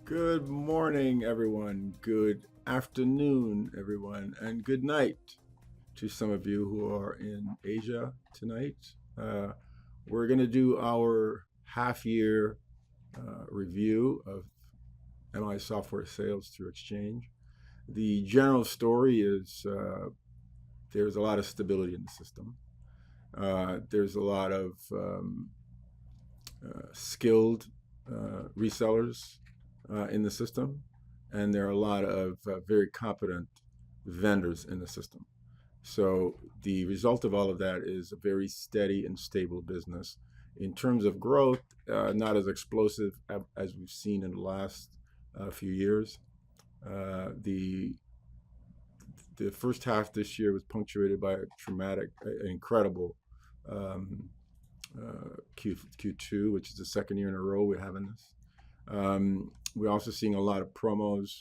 Good morning, everyone. Good afternoon, everyone. And good night to some of you who are in Asia tonight. We're going to do our half-year review of MI software sales through Exchange. The general story is there's a lot of stability in the system. There's a lot of skilled resellers in the system, and there are a lot of very competent vendors in the system. So the result of all of that is a very steady and stable business. In terms of growth, not as explosive as we've seen in the last few years. The first half this year was punctuated by a traumatic, incredible Q2, which is the second year in a row we're having this. We're also seeing a lot of promos,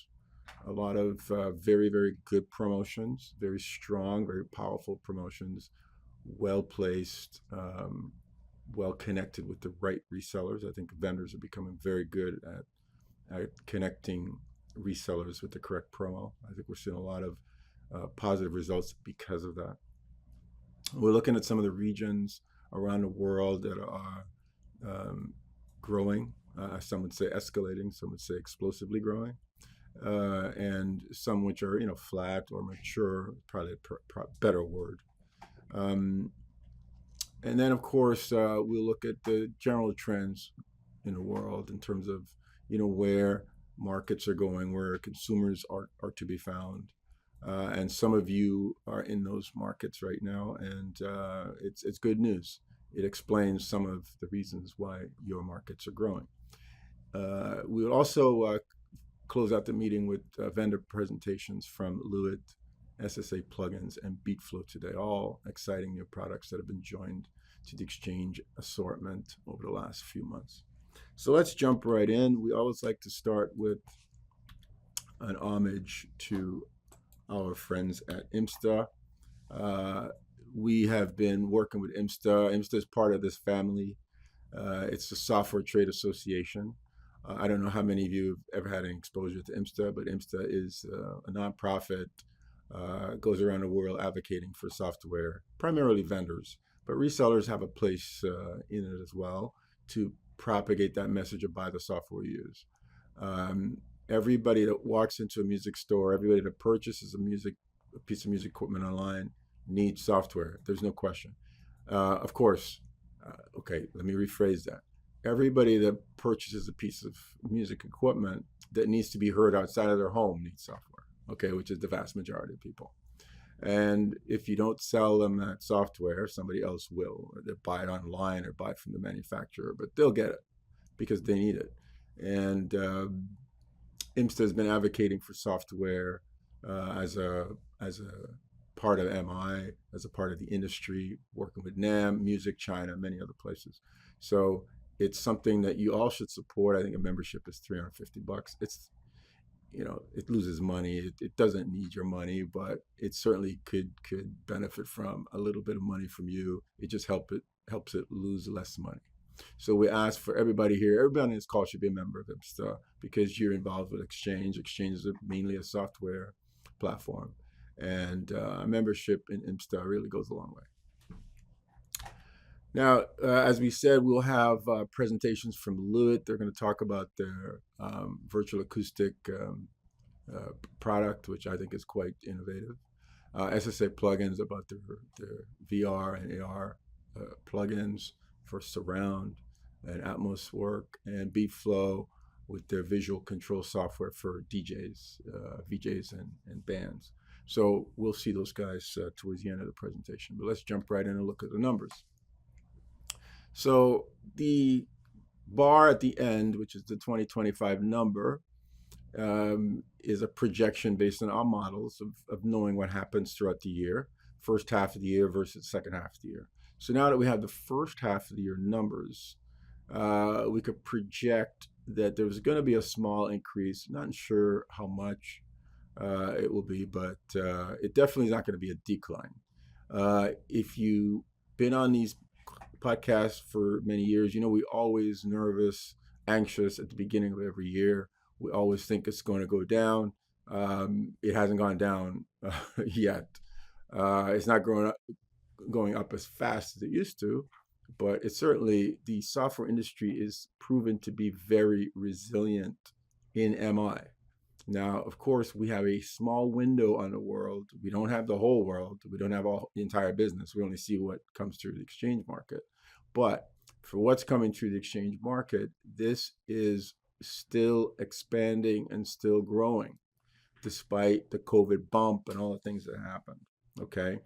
a lot of very, very good promotions, very strong, very powerful promotions, well placed, well connected with the right resellers. I think vendors are becoming very good at connecting resellers with the correct promo. I think we're seeing a lot of positive results because of that. We're looking at some of the regions around the world that are growing. Some would say escalating, some would say explosively growing, and some which are flat or mature, probably a better word. And then of course we'll look at the general trends in the world in terms of where markets are going, where consumers are to be found. And some of you are in those markets right now, and it's good news. It explains some of the reasons why your markets are growing. We'll also close out the meeting with vendor presentations from Lewitt, SSA Plugins, and Beatflo today. All exciting new products that have been joined to the Exchange assortment over the last few months. So let's jump right in. We always like to start with an homage to our friends at IMSTA. We have been working with IMSTA. IMSTA is part of this family. It's the Software Trade Association. I don't know how many of you have ever had any exposure to IMSTA, but IMSTA is a nonprofit, goes around the world advocating for software, primarily vendors, but resellers have a place in it as well to propagate that message of buy the software you use. Everybody that walks into a music store, everybody that purchases a piece of music equipment online needs software. There's no question. Of course, okay, let me rephrase that. Everybody that purchases a piece of music equipment that needs to be heard outside of their home needs software, okay, which is the vast majority of people. And if you don't sell them that software, somebody else will. Or they'll buy it online or buy it from the manufacturer, but they'll get it because they need it. And IMSTA has been advocating for software as a part of MI, as a part of the industry, working with NAM, Music, China, many other places. So it's something that you all should support. I think a membership is $350. It's, it loses money. It doesn't need your money, but it certainly could benefit from a little bit of money from you. It just helps it lose less money. So we ask for everybody here, everybody on this call should be a member of IMSTA because you're involved with Exchange. Exchange is mainly a software platform, and a membership in IMSTA really goes a long way. Now, as we said, we'll have presentations from Lewitt. They're going to talk about their virtual acoustic product, which I think is quite innovative. SSA Plugins about their VR and AR plugins for surround and Atmos work, and Beatflo with their visual control software for DJs, VJs, and bands. So we'll see those guys towards the end of the presentation. But let's jump right in and look at the numbers. So the bar at the end, which is the 2025 number, is a projection based on our models of knowing what happens throughout the year, first half of the year versus second half of the year. So now that we have the first half of the year numbers, we could project that there's going to be a small increase. Not sure how much it will be, but it definitely is not going to be a decline. If you've been on these podcasts for many years, we're always nervous, anxious at the beginning of every year. We always think it's going to go down. It hasn't gone down yet. It's not going up as fast as it used to, but it's certainly, the software industry is proven to be very resilient in MI. Now, of course, we have a small window on the world. We don't have the whole world. We don't have all the entire business. We only see what comes through the exchange market. But for what's coming through the exchange market, this is still expanding and still growing, despite the COVID bump and all the things that happened. Okay,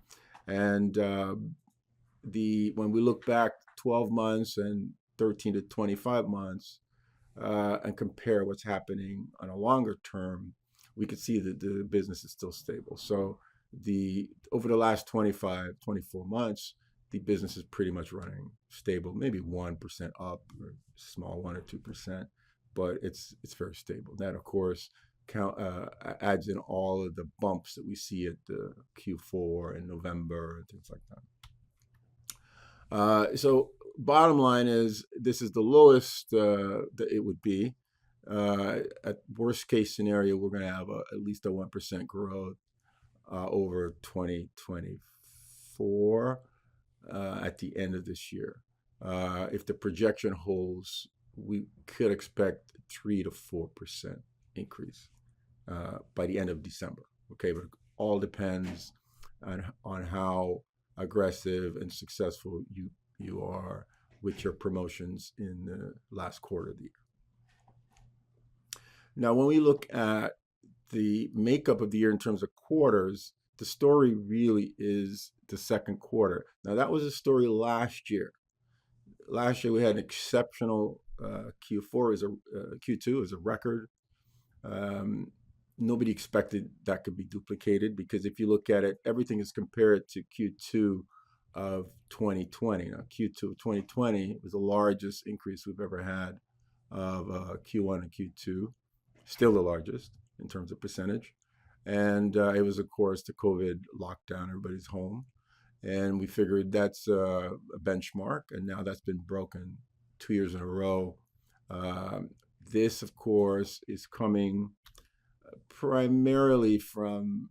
and when we look back 12 months and 13 to 25 months, and compare what's happening on a longer term, we could see that the business is still stable. So over the last 25, 24 months, the business is pretty much running stable, maybe 1% up, or small 1 or 2%, but it's very stable. That, of course, adds in all of the bumps that we see at the Q4 in November and things like that. So bottom line is, this is the lowest that it would be. At worst case scenario, we're going to have at least a 1% growth over 2024 at the end of this year. If the projection holds, we could expect 3 to 4% increase by the end of December. Okay, but it all depends on how aggressive and successful you are with your promotions in the last quarter of the year. Now, when we look at the makeup of the year in terms of quarters, the story really is the second quarter. Now, that was a story last year. Last year we had an exceptional Q2 as a record. Nobody expected that could be duplicated, because if you look at it, everything is compared to Q2 of 2020. Now, Q2 of 2020 was the largest increase we've ever had of Q1 and Q2, still the largest in terms of percentage. And it was, of course, the COVID lockdown, everybody's home. And we figured that's a benchmark, and now that's been broken 2 years in a row. This, of course, is coming primarily from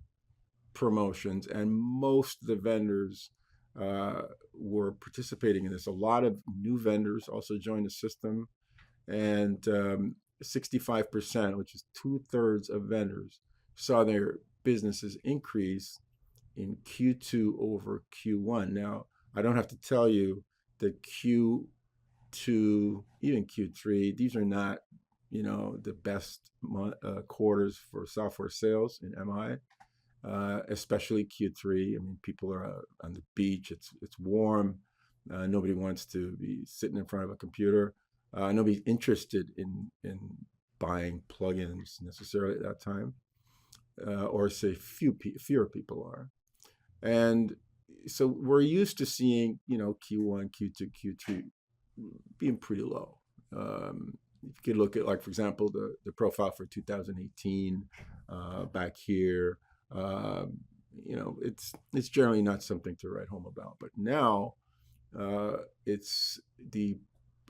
promotions, and most of the vendors were participating in this. A lot of new vendors also joined the system, and 65%, which is 2/3 of vendors, saw their businesses increase in Q2 over Q1. Now, I don't have to tell you that Q2, even Q3, these are not, the best quarters for software sales in MI, especially Q3. I mean, people are on the beach. It's warm. Nobody wants to be sitting in front of a computer. Nobody's interested in buying plugins necessarily at that time, or say fewer people are. And so we're used to seeing, Q1, Q2, Q3 being pretty low. You could look at, like, for example, the profile for 2018 back here. It's generally not something to write home about. But now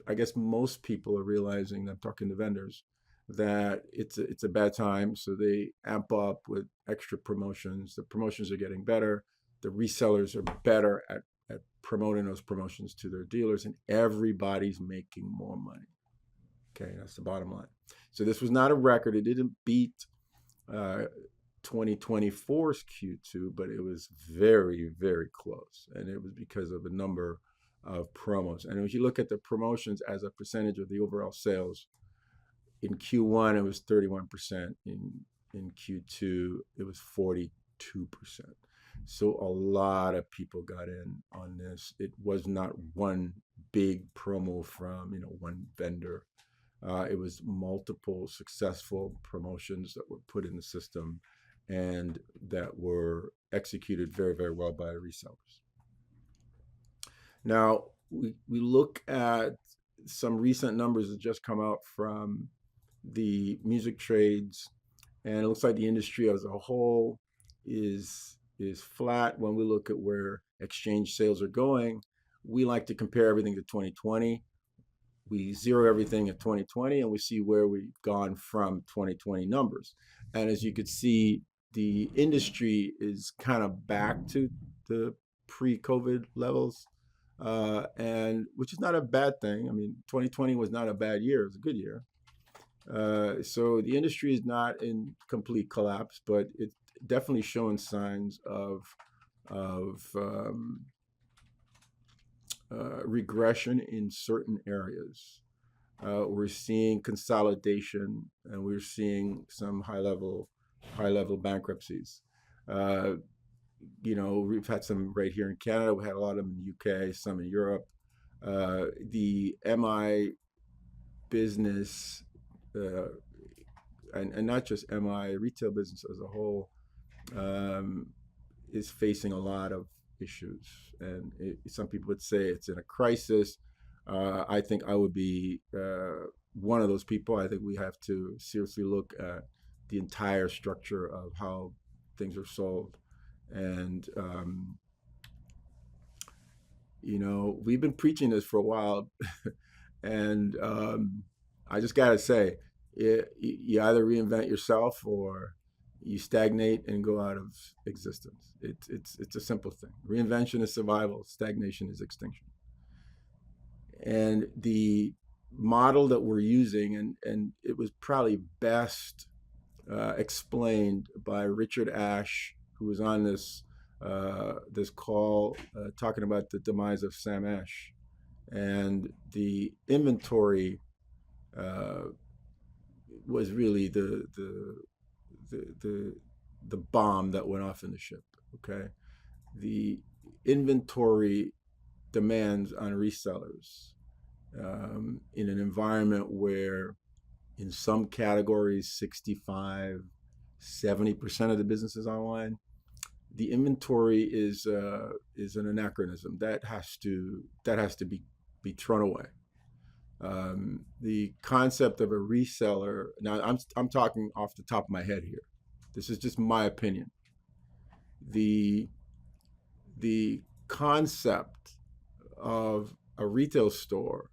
I guess most people are realizing, I'm talking to vendors, that it's a bad time, so they amp up with extra promotions. The promotions are getting better. The resellers are better at promoting those promotions to their dealers, and everybody's making more money. Okay, that's the bottom line. So this was not a record. It didn't beat 2024's Q2, but it was very, very close, and it was because of a number of promos. And if you look at the promotions as a percentage of the overall sales, in Q1 it was 31%. In Q2 it was 42%. So a lot of people got in on this. It was not one big promo from one vendor. It was multiple successful promotions that were put in the system and that were executed very, very well by the resellers. Now, we look at some recent numbers that just come out from the music trades, and it looks like the industry as a whole is flat. When we look at where exchange sales are going, we like to compare everything to 2020. we zero everything at 2020 and we see where we've gone from 2020 numbers. And as you could see, the industry is kind of back to the pre-COVID levels, and which is not a bad thing. I mean, 2020 was not a bad year; it was a good year. So the industry is not in complete collapse, but it's definitely showing signs of regression in certain areas. We're seeing consolidation, and we're seeing some high level bankruptcies. Uh, we've had some right here in Canada. We had a lot of them in the UK, some in Europe. The MI business, uh, and not just MI, retail business as a whole, um, is facing a lot of issues. And some people would say it's in a crisis. I think I would be one of those people. I think we have to seriously look at the entire structure of how things are sold. And, we've been preaching this for a while. And I just got to say, you either reinvent yourself or you stagnate and go out of existence. It's a simple thing. Reinvention is survival, stagnation is extinction. And the model that we're using, and it was probably best explained by Richard Ashe, who was on this call talking about the demise of Sam Ash, and the inventory uh, was really the bomb that went off in the ship. Okay, the inventory demands on resellers, in an environment where in some categories 65-70% of the business is online. The inventory is an anachronism that has to be thrown away. The concept of a reseller. Now, I'm talking off the top of my head here. This is just my opinion. The the concept of a retail store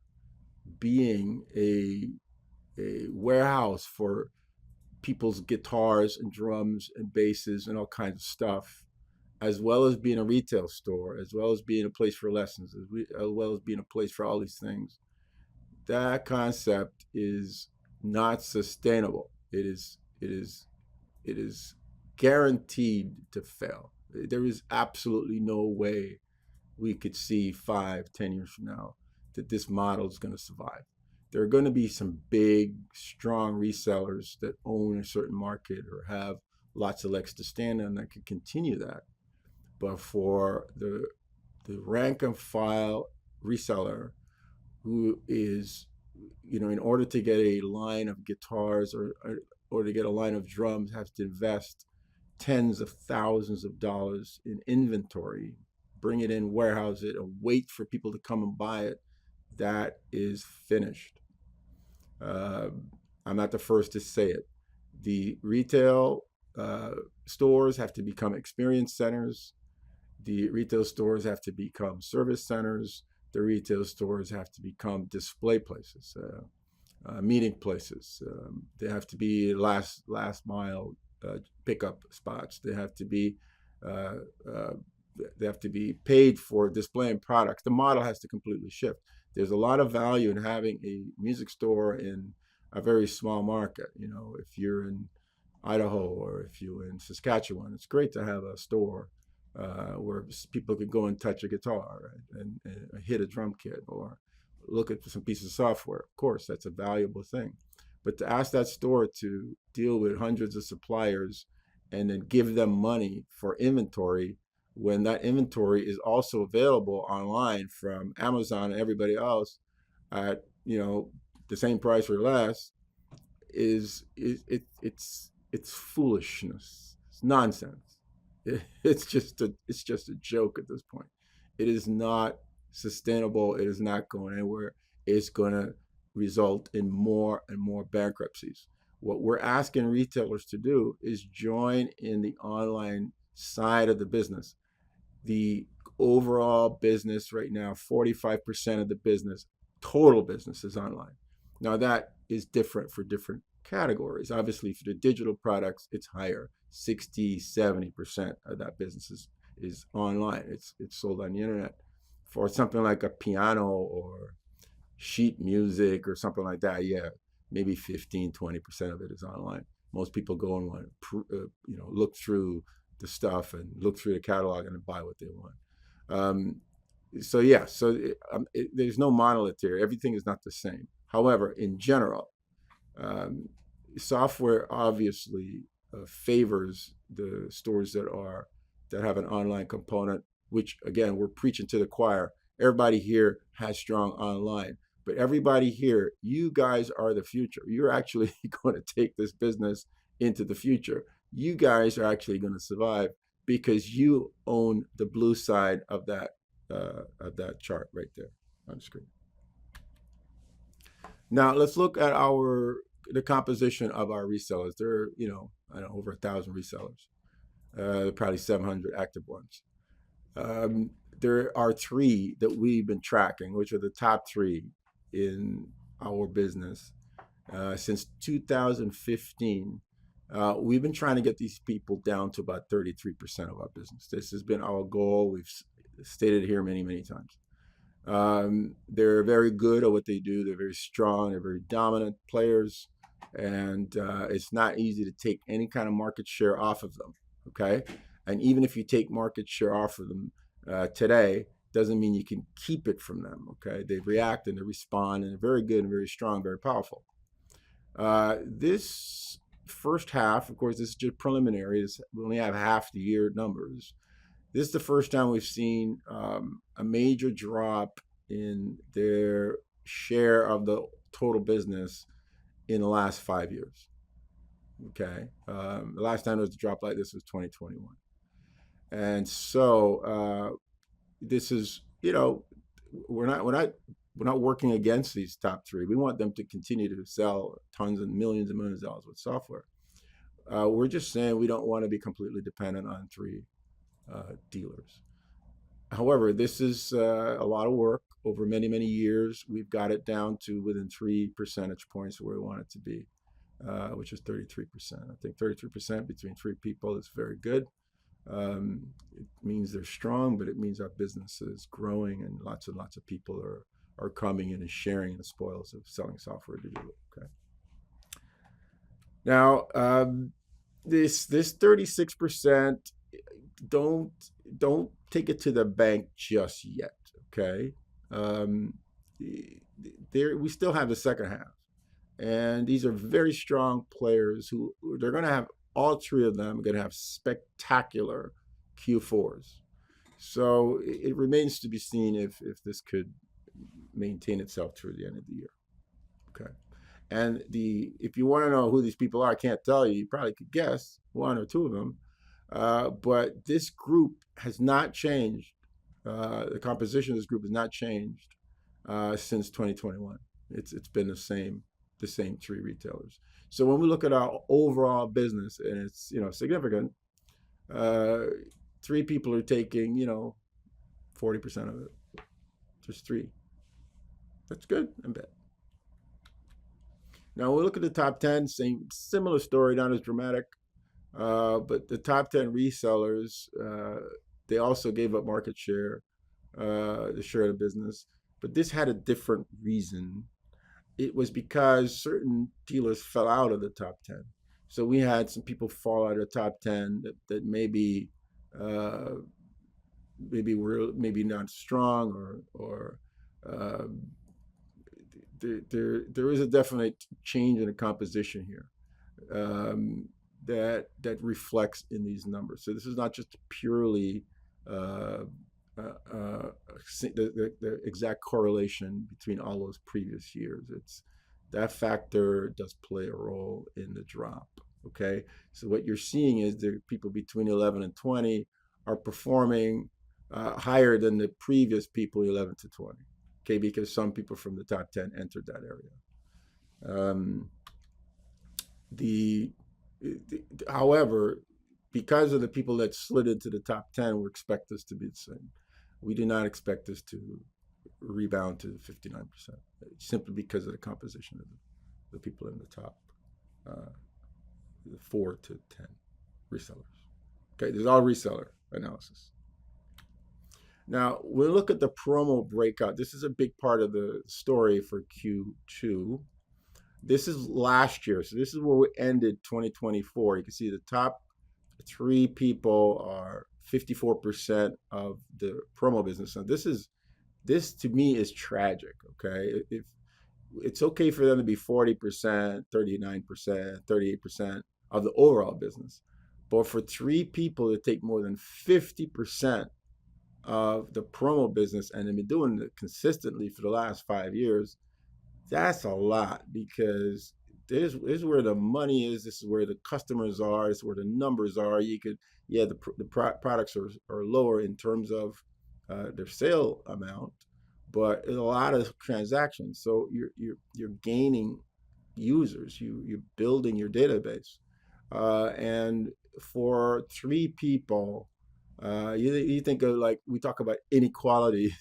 being a warehouse for people's guitars and drums and basses and all kinds of stuff, as well as being a retail store, as well as being a place for lessons, as well as being a place for all these things. That concept is not sustainable. It is guaranteed to fail. There is absolutely no way we could see 5, 10 years from now that this model is going to survive. There are going to be some big, strong resellers that own a certain market or have lots of legs to stand on that could continue that. But for the rank and file reseller who is, in order to get a line of guitars or to get a line of drums, has to invest tens of thousands of dollars in inventory, bring it in, warehouse it, and wait for people to come and buy it, that is finished. Uh, I'm not the first to say it. The retail uh, stores have to become experience centers. The retail stores have to become service centers. The retail stores have to become display places, meeting places. They have to be last mile pickup spots. Uh, uh, they have to be paid for displaying products. The model has to completely shift. There's a lot of value in having a music store in a very small market. If you're in Idaho or if you're in Saskatchewan, it's great to have a store where people could go and touch a guitar, right, and hit a drum kit or look at some piece of software. Of course, that's a valuable thing. But to ask that store to deal with hundreds of suppliers and then give them money for inventory when that inventory is also available online from Amazon and everybody else at the same price or less, it's foolishness. It's nonsense. It's just a joke at this point. It is not sustainable. It is not going anywhere. It's going to result in more and more bankruptcies. What we're asking retailers to do is join in the online side of the business. The overall business right now, 45% of the business total business is online. Now that is different for different categories. Obviously, for the digital products, it's higher. 60, 70% of that business is online. It's sold on the internet. For something like a piano or sheet music or something like that, yeah, maybe 15, 20% of it is online. Most people go and want to, look through the stuff and look through the catalog and buy what they want. So yeah, there's no monolith here. Everything is not the same. However, in general, um, software obviously favors the stores that have an online component, which again, we're preaching to the choir. Everybody here has strong online, but everybody here, you guys are the future. You're actually going to take this business into the future. You guys are actually going to survive because you own the blue side of that chart right there on the screen. Now let's look at the composition of our resellers. There are, I don't know, over 1,000 resellers, probably 700 active ones. There are three that we've been tracking, which are the top three in our business since 2015. We've been trying to get these people down to about 33% of our business. This has been our goal. We've stated here many, many times. They're very good at what they do. They're very strong. They're very dominant players. And it's not easy to take any kind of market share off of them, okay? And even if you take market share off of them today, doesn't mean you can keep it from them, okay? They react and they respond, and they're very good and very strong, very powerful. This first half, of course, this is just preliminary. We only have half the year numbers. This is the first time we've seen a major drop in their share of the total business in the last 5 years. Okay, the last time there was a drop like this was 2021, and so this is, we're not working against these top three. We want them to continue to sell tons and millions of dollars with software. We're just saying we don't want to be completely dependent on three dealers. However, this is a lot of work over many, many years. We've got it down to within 3 percentage points where we want it to be, which is 33%. I think 33% between three people is very good. It means they're strong, but it means our business is growing and lots of people are coming in and sharing the spoils of selling software digitally. Okay. Now, this 36%, don't take it to the bank just yet. Okay. We still have the second half, and these are very strong players who they're going to have. All three of them are going to have spectacular Q4s. So it remains to be seen if this could maintain itself through the end of the year. Okay. And if you want to know who these people are, I can't tell you. You probably could guess one or two of them. But this group has not changed. The composition of this group has not changed since 2021. It's been the same three retailers. So when we look at our overall business, and it's significant, three people are taking 40% of it. Just three. That's good, I bet. Now we look at the top 10. Similar story, not as dramatic. But the top 10 resellers, they also gave up market share, the share of the business. But this had a different reason. It was because certain dealers fell out of the top 10. So we had some people fall out of the top 10 that maybe maybe not strong, or there is a definite change in the composition here. That reflects in these numbers. So this is not just purely the exact correlation between all those previous years. It's that factor does play a role in the drop. Okay, so what you're seeing is the people between 11 and 20 are performing higher than the previous people 11 to 20. Okay, because some people from the top 10 entered that area. However, because of the people that slid into the top 10, we expect this to be the same. We do not expect this to rebound to 59%, simply because of the composition of the people in the top uh, 4 to 10 resellers. Okay, this is all reseller analysis. Now, we look at the promo breakout. This is a big part of the story for Q2. This is last year, so this is where we ended 2024. You can see the top 3 people are 54% of the promo business. Now, this to me is tragic. Okay, if it's okay for them to be 40%, 39%, 38% of the overall business, but for 3 people to take more than 50% of the promo business and they've been doing it consistently for the last 5 years, that's a lot, because this is where the money is. This is where the customers are. This is where the numbers are. You could, yeah, the products are lower in terms of their sale amount, but a lot of transactions. So you're gaining users. You're building your database, and for 3 people, you think of, like, we talk about inequality.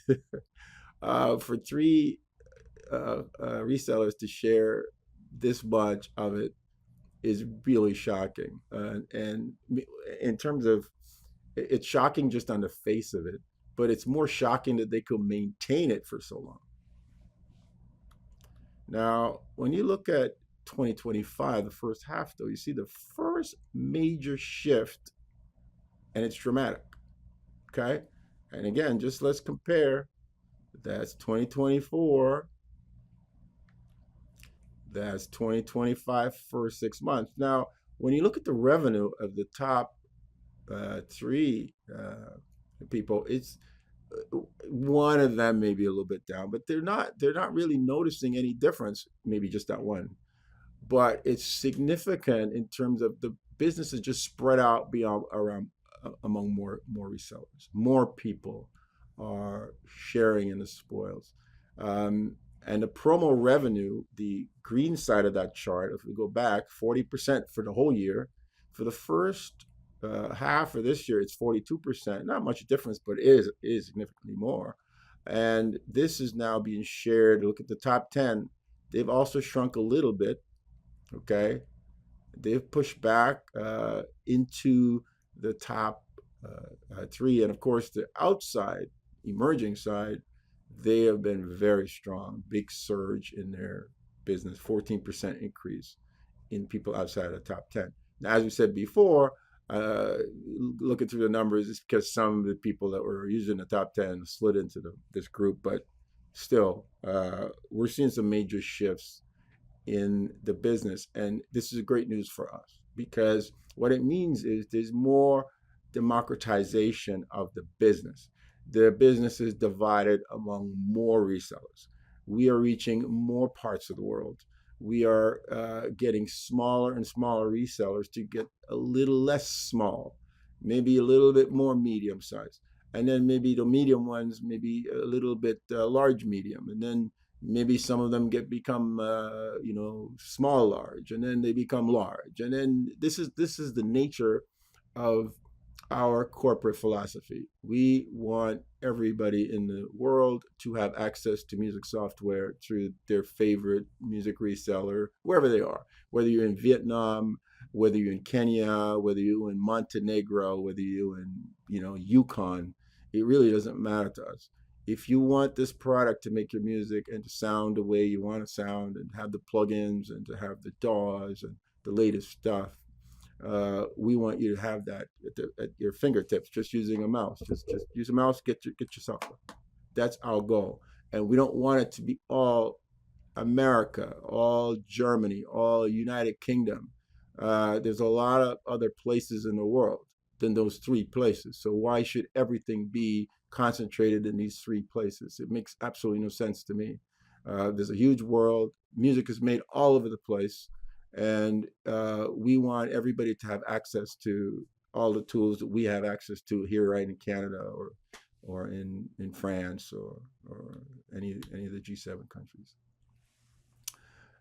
For 3 resellers to share this much of it is really shocking. And in terms of, it's shocking just on the face of it, but it's more shocking that they could maintain it for so long. Now, when you look at 2025, the first half, though, you see the first major shift, and it's dramatic. Okay, and again, just let's compare. That's 2024. That's 2025 for 6 months. Now, when you look at the revenue of the top 3 people, it's one of them may be a little bit down, but they're not really noticing any difference. Maybe just that one, but it's significant in terms of the business is just spread out beyond around among more resellers. More people are sharing in the spoils. And the promo revenue, the green side of that chart, if we go back, 40% for the whole year. For the first half of this year, it's 42%. Not much difference, but it is significantly more. And this is now being shared. Look at the top 10. They've also shrunk a little bit. Okay, they've pushed back into the top 3, and of course the outside emerging side, they have been very strong. Big surge in their business, 14% increase in people outside of the top 10. Now, as we said before, looking through the numbers, it's because some of the people that were using the top 10 slid into this group, but still, we're seeing some major shifts in the business, and this is great news for us, because what it means is there's more democratization of the business. The business is divided among more resellers. We are reaching more parts of the world. We are getting smaller and smaller resellers to get a little less small, maybe a little bit more medium size, and then maybe the medium ones, maybe a little bit large medium, and then maybe some of them become small large, and then they become large, and then this is the nature of our corporate philosophy. We want everybody in the world to have access to music software through their favorite music reseller, wherever they are, whether you're in Vietnam, whether you're in Kenya, whether you're in Montenegro, whether you're in Yukon. It really doesn't matter to us. If you want this product to make your music and to sound the way you want to sound, and have the plugins and to have the DAWs and the latest stuff, we want you to have that at your fingertips, just using a mouse. Just use a mouse, get your software. That's our goal. And we don't want it to be all America, all Germany, all United Kingdom. There's a lot of other places in the world than those 3 places. So why should everything be concentrated in these 3 places? It makes absolutely no sense to me. There's a huge world. Music is made all over the place, and we want everybody to have access to all the tools that we have access to here, right in Canada, or in France, or any of the G7 countries.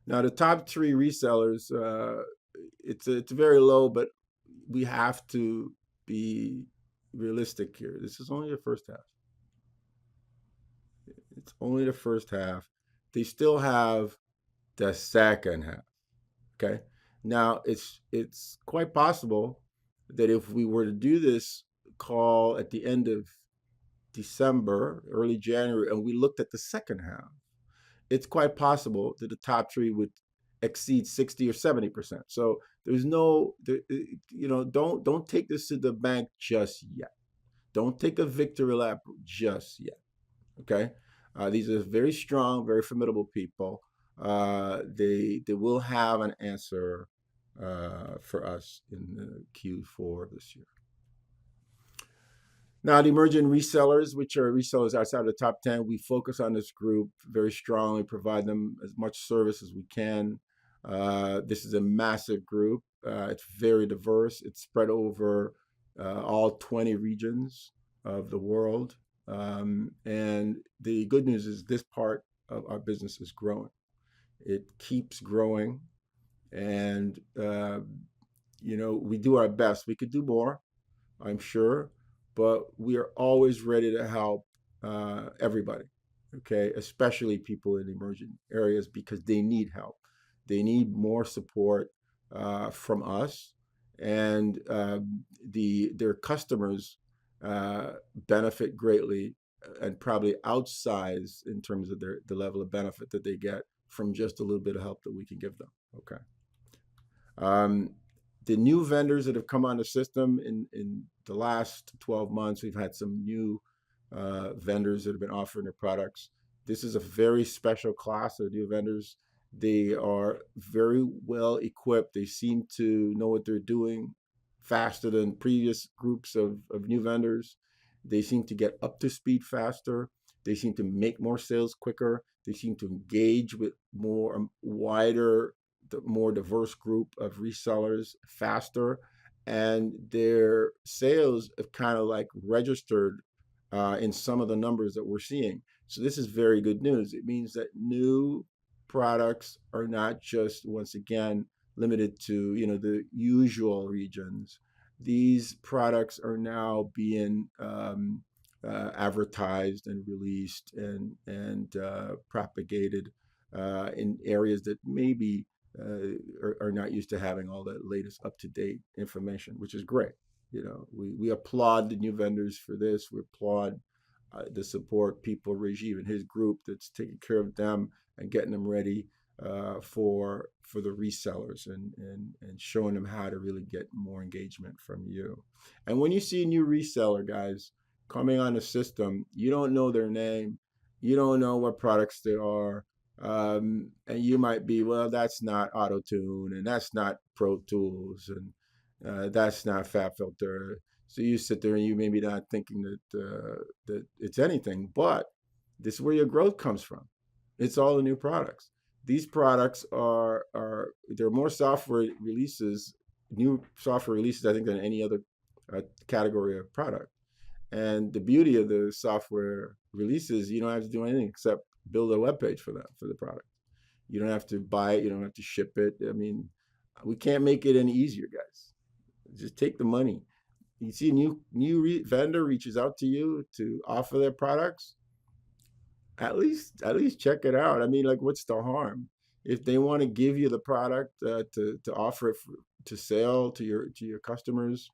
Now, the top 3 resellers, it's very low, but we have to be realistic here. This is only the first half. It's only the first half. They still have the second half. Okay. Now it's quite possible that if we were to do this call at the end of December, early January, and we looked at the second half, it's quite possible that the top three would exceed 60 or 70%. So there's no, don't take this to the bank just yet. Don't take a victory lap just yet. Okay, these are very strong, very formidable people. They will have an answer for us in the Q4 this year. Now, the emerging resellers, which are resellers outside of the top 10, we focus on this group very strongly, provide them as much service as we can. This is a massive group. It's very diverse. It's spread over all 20 regions of the world. And the good news is this part of our business is growing. It keeps growing. And, we do our best. We could do more, I'm sure, but we are always ready to help everybody, okay, especially people in emerging areas because they need help. They need more support from us, and their customers benefit greatly and probably outsize in terms of the level of benefit that they get from just a little bit of help that we can give them. Okay. The new vendors that have come on the system in the last 12 months, we've had some new vendors that have been offering their products. This is a very special class of new vendors. They are very well equipped. They seem to know what they're doing faster than previous groups of new vendors. They seem to get up to speed faster. They seem to make more sales quicker. They seem to engage with more wider, more diverse group of resellers faster. And their sales have kind of like registered in some of the numbers that we're seeing. So this is very good news. It means that new products are not just, once again, limited to the usual regions. These products are now being advertised and released and propagated in areas that maybe are not used to having all the latest up-to-date information, which is great. We applaud the new vendors for this. We applaud the support people, Rajiv and his group that's taking care of them and getting them ready for the resellers and showing them how to really get more engagement from you. And when you see a new reseller, guys, coming on the system, you don't know their name, you don't know what products they are, and you might be, well, that's not AutoTune, and that's not Pro Tools, and that's not FabFilter. So you sit there and you maybe not thinking that it's anything, but this is where your growth comes from. It's all the new products. These products there are more software releases, new software releases, I think, than any other category of product. And the beauty of the software releases, you don't have to do anything except build a web page for the product. You don't have to buy it. You don't have to ship it. I mean, we can't make it any easier, guys. Just take the money. You see a new vendor reaches out to you to offer their products, at least check it out. I mean, like, what's the harm? If they want to give you the product to offer it to sell to your customers,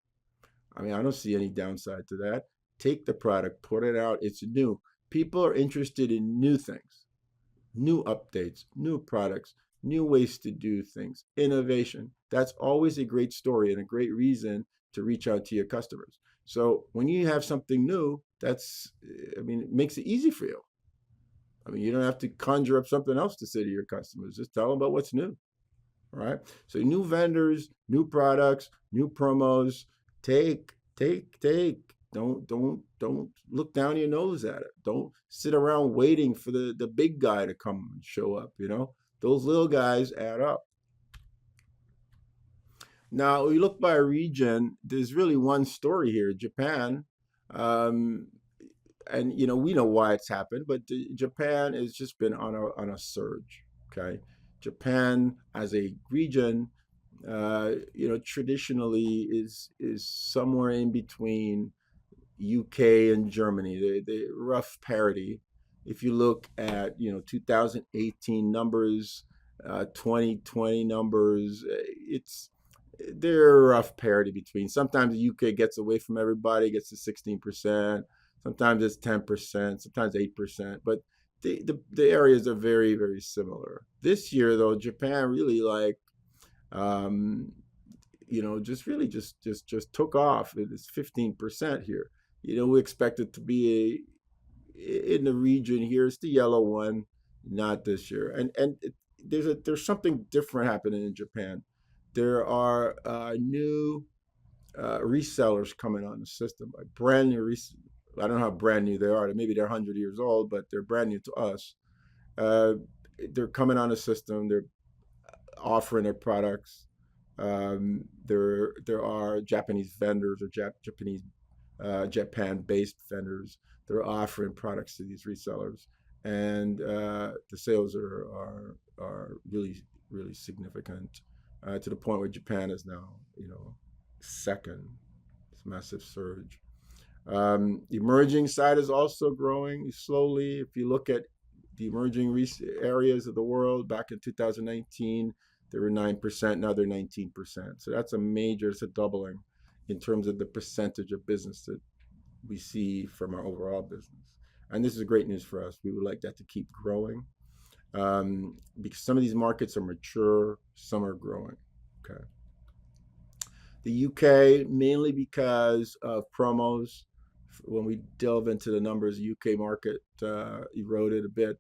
I mean, I don't see any downside to that. Take the product, put it out. It's new. People are interested in new things, new updates, new products, new ways to do things, innovation. That's always a great story and a great reason to reach out to your customers. So when you have something new, it makes it easy for you. I mean, you don't have to conjure up something else to say to your customers. Just tell them about what's new, right? So new vendors, new products, new promos. Take. Don't look down your nose at it. Don't sit around waiting for the big guy to come and show up. Those little guys add up. Now, we look by region. There's really one story here, Japan. And we know why it's happened, but Japan has just been on a surge. Okay, Japan as a region, traditionally is somewhere in between UK and Germany. The rough parity. If you look at 2018 numbers, 2020 numbers, it's they're a rough parity between. Sometimes the UK gets away from everybody, gets to 16%. Sometimes it's 10%, sometimes 8%. But the areas are very, very similar. This year, though, Japan really um, just really just took off. It's 15% here. We expect it to be in the region here. It's the yellow one, not this year. And there's something different happening in Japan. There are new resellers coming on the system, like brand new. I don't know how brand new they are. Maybe they're 100 years old, but they're brand new to us. Uh, they're coming on the system. They're offering their products. There are Japanese vendors or Japanese Japan-based vendors that are offering products to these resellers, and the sales are really really significant to the point where Japan is now second. It's a massive surge. Emerging side is also growing slowly. If you look at the emerging areas of the world, back in 2019, they were 9%. Now they're 19%. So that's it's a doubling in terms of the percentage of business that we see from our overall business. And this is great news for us. We would like that to keep growing because some of these markets are mature, some are growing. Okay. The UK, mainly because of promos. When we delve into the numbers, the UK market eroded a bit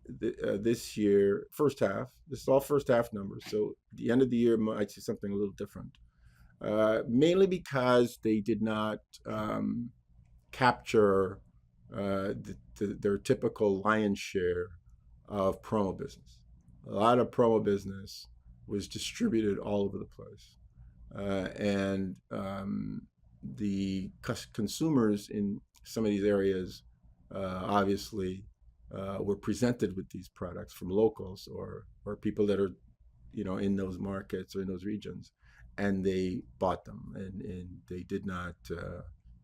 this year, first half. This is all first half numbers. So the end of the year might see something a little different. Mainly because they did not capture their typical lion's share of promo business. A lot of promo business was distributed all over the place. And the consumers in some of these areas obviously were presented with these products from locals or people that are in those markets or in those regions, and they bought them, and they did not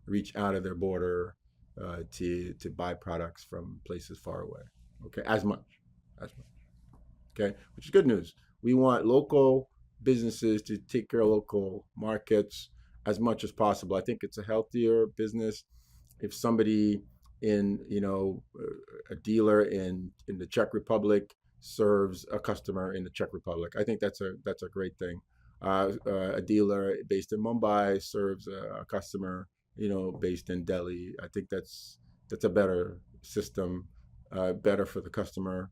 reach out of their border to buy products from places far away. Okay, as much. Okay, which is good news. We want local businesses to take care of local markets as much as possible. I think it's a healthier business if somebody in a dealer in the Czech Republic serves a customer in the Czech Republic. I think that's a great thing. A dealer based in Mumbai serves a customer based in Delhi. I think that's a better system, better for the customer,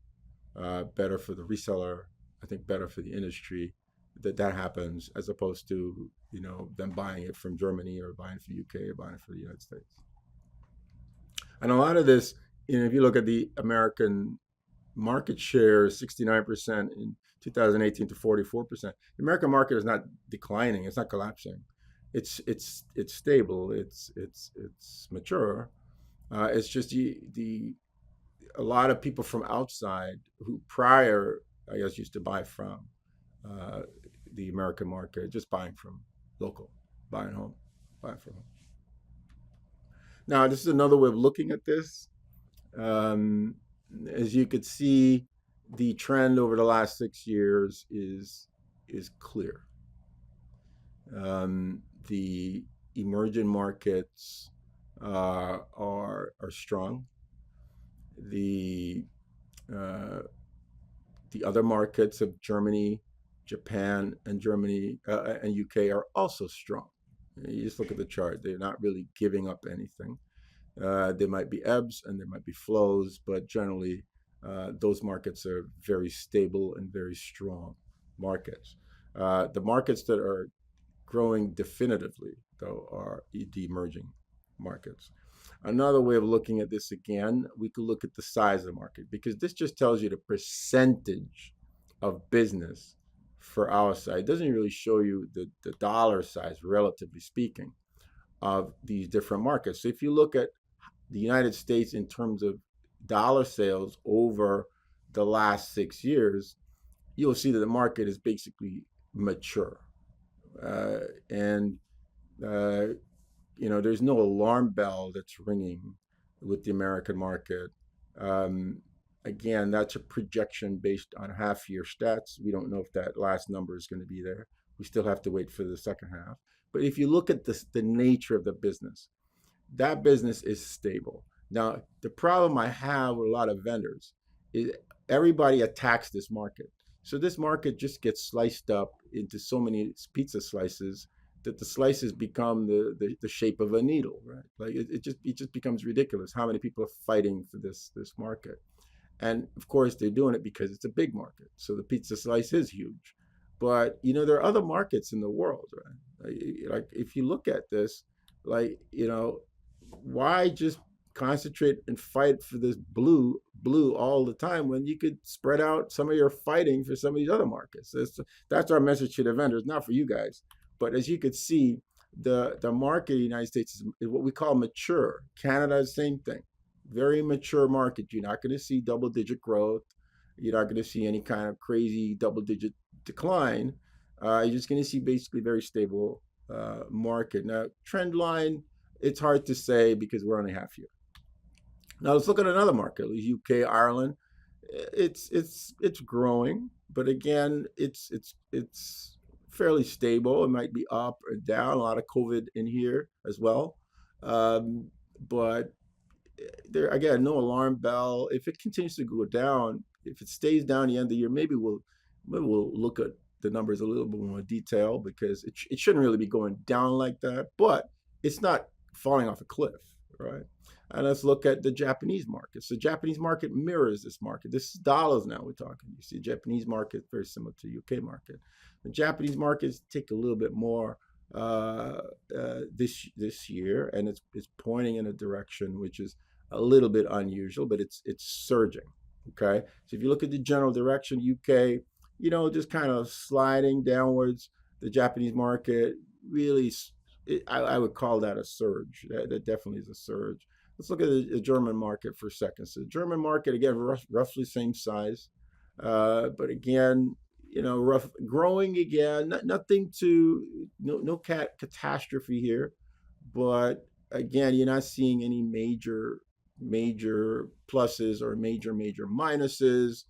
better for the reseller. I think better for the industry that happens as opposed to them buying it from Germany or buying it from UK or buying it from the United States. And a lot of this, if you look at the American market share, 69% in 2018 to 44%. The American market is not declining; it's not collapsing. It's stable. It's mature. It's just a lot of people from outside who prior, I guess, used to buy from uh, the American market, just buying from local, buying home, buying from home. Now, this is another way of looking at this. Um, as you could see, the trend over the last 6 years is clear. The emerging markets are strong. The uh, the other markets of Germany, Japan, and and UK are also strong. You just look at the chart; they're not really giving up anything. There might be ebbs and there might be flows, but generally, those markets are very stable and very strong markets. The markets that are growing definitively, though, are the emerging markets. Another way of looking at this again, we could look at the size of the market because this just tells you the percentage of business for our side. It doesn't really show you the dollar size, relatively speaking, of these different markets. So if you look at the United States in terms of dollar sales over the last 6 years, you'll see that the market is basically mature. And uh, there's no alarm bell that's ringing with the American market Um, Again, that's a projection based on half-year stats. We don't know if that last number is going to be there. We still have to wait for the second half. But if you look at the nature of the business, that business is stable. Now, the problem I have with a lot of vendors is everybody attacks this market. So this market just gets sliced up into so many pizza slices that the slices become the shape of a needle, right? Like it just becomes ridiculous how many people are fighting for this market. And of course, they're doing it because it's a big market. So the pizza slice is huge. But there are other markets in the world, right? Like if you look at this, like, why just concentrate and fight for this blue all the time when you could spread out some of your fighting for some of these other markets? That's our message to the vendors, not for you guys. But as you could see, the market in the United States is what we call mature. Canada, same thing, very mature market. You're not going to see double digit growth. You're not going to see any kind of crazy double digit decline. You're just going to see basically very stable market. Now, trend line, it's hard to say because we're only half year. Now let's look at another market, UK, Ireland. It's growing, but again, it's fairly stable. It might be up or down. A lot of COVID in here as well, but there again, no alarm bell. If it continues to go down, if it stays down the end of the year, maybe we'll look at the numbers a little bit more detail because it shouldn't really be going down like that, but it's not falling off a cliff, right? And let's look at the Japanese market. So the Japanese market mirrors this market. This is dollars now we're talking. You see, the Japanese market very similar to the UK market. The Japanese markets take a little bit more this year, and it's pointing in a direction which is a little bit unusual, but it's surging. Okay, so if you look at the general direction, UK, just kind of sliding downwards. The Japanese market really, I would call that a surge. That definitely is a surge. Let's look at the German market for a second. So the German market, again, roughly same size, but again, growing again. Nothing to no catastrophe here, but again, you're not seeing any major pluses or major minuses.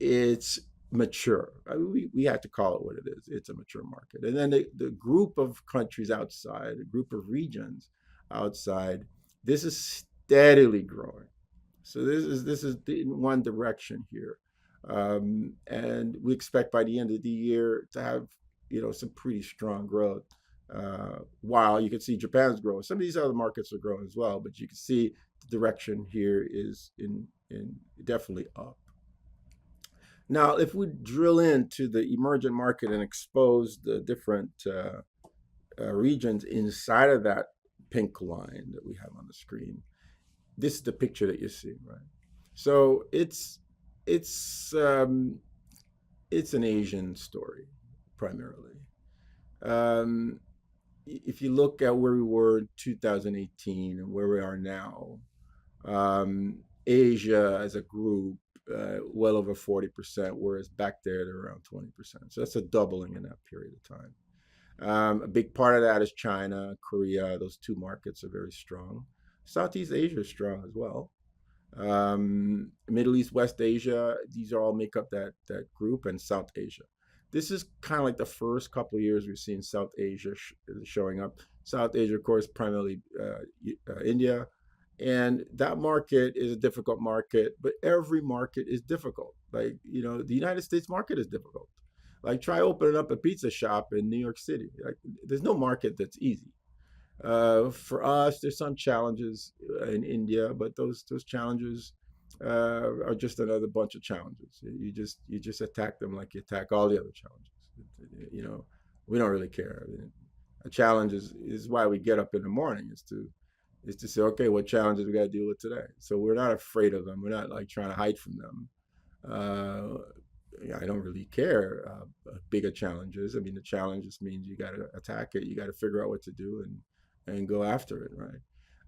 It's mature. I mean, we have to call it what it is. It's a mature market. And then the group of countries outside, the group of regions outside, this is steadily growing. So this is in one direction here, and we expect by the end of the year to have some pretty strong growth. While you can see Japan's growing, some of these other markets are growing as well, but you can see the direction here is in definitely up. Now, if we drill into the emergent market and expose the different regions inside of that pink line that we have on the screen, this is the picture that you see, right? So it's um, it's an Asian story primarily. Um, if you look at where we were in 2018 and where we are now, Asia as a group, well over 40%, whereas back there they're around 20%. So that's a doubling in that period of time. A big part of that is China, Korea. Those two markets are very strong. Southeast Asia is strong as well. Middle East, West Asia, these all make up that group, and South Asia. This is kind of like the first couple of years we've seen South Asia showing up. South Asia, of course, primarily India, and that market is a difficult market, but every market is difficult. Like, the United States market is difficult. Like, try opening up a pizza shop in New York City. Like, there's no market that's easy. For us, there's some challenges in India, but those challenges are just another bunch of challenges. You just attack them like you attack all the other challenges. You know, we don't really care. I mean, a challenge is why we get up in the morning is to say, okay, what challenges we got to deal with today. So we're not afraid of them. We're not like trying to hide from them. Uh, yeah, I don't really care bigger challenges. I mean, the challenge just means you got to attack it. You got to figure out what to do and go after it, right?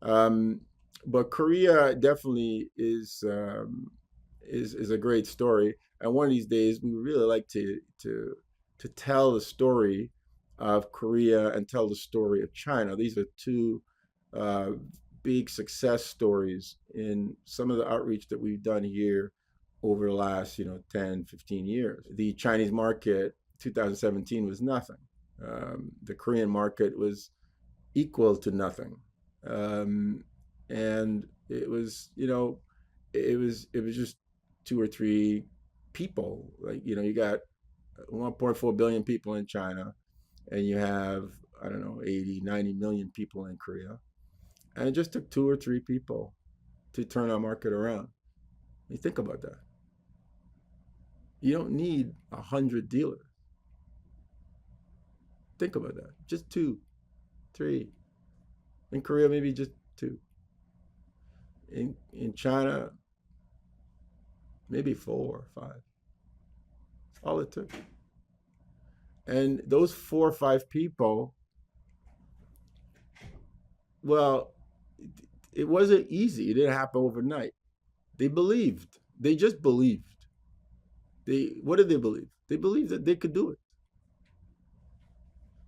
Um, but Korea definitely is a great story. And one of these days, we would really like to tell the story of Korea and tell the story of China. These are two uh, big success stories in some of the outreach that we've done here over the last, 10, 15 years. The Chinese market, 2017, was nothing. The Korean market was equal to nothing. Um, and it was, it was just two or three people. Like, you got 1.4 billion people in China, and you have, I don't know, 80, 90 million people in Korea. And it just took two or three people to turn our market around. You think about that. You don't need 100 dealers. Think about that. Just two, three. In Korea, maybe just two. In China, maybe four or five. That's all it took. And those four or five people, well, it wasn't easy. It didn't happen overnight. They believed. They just believed. What did they believe? They believed that they could do it.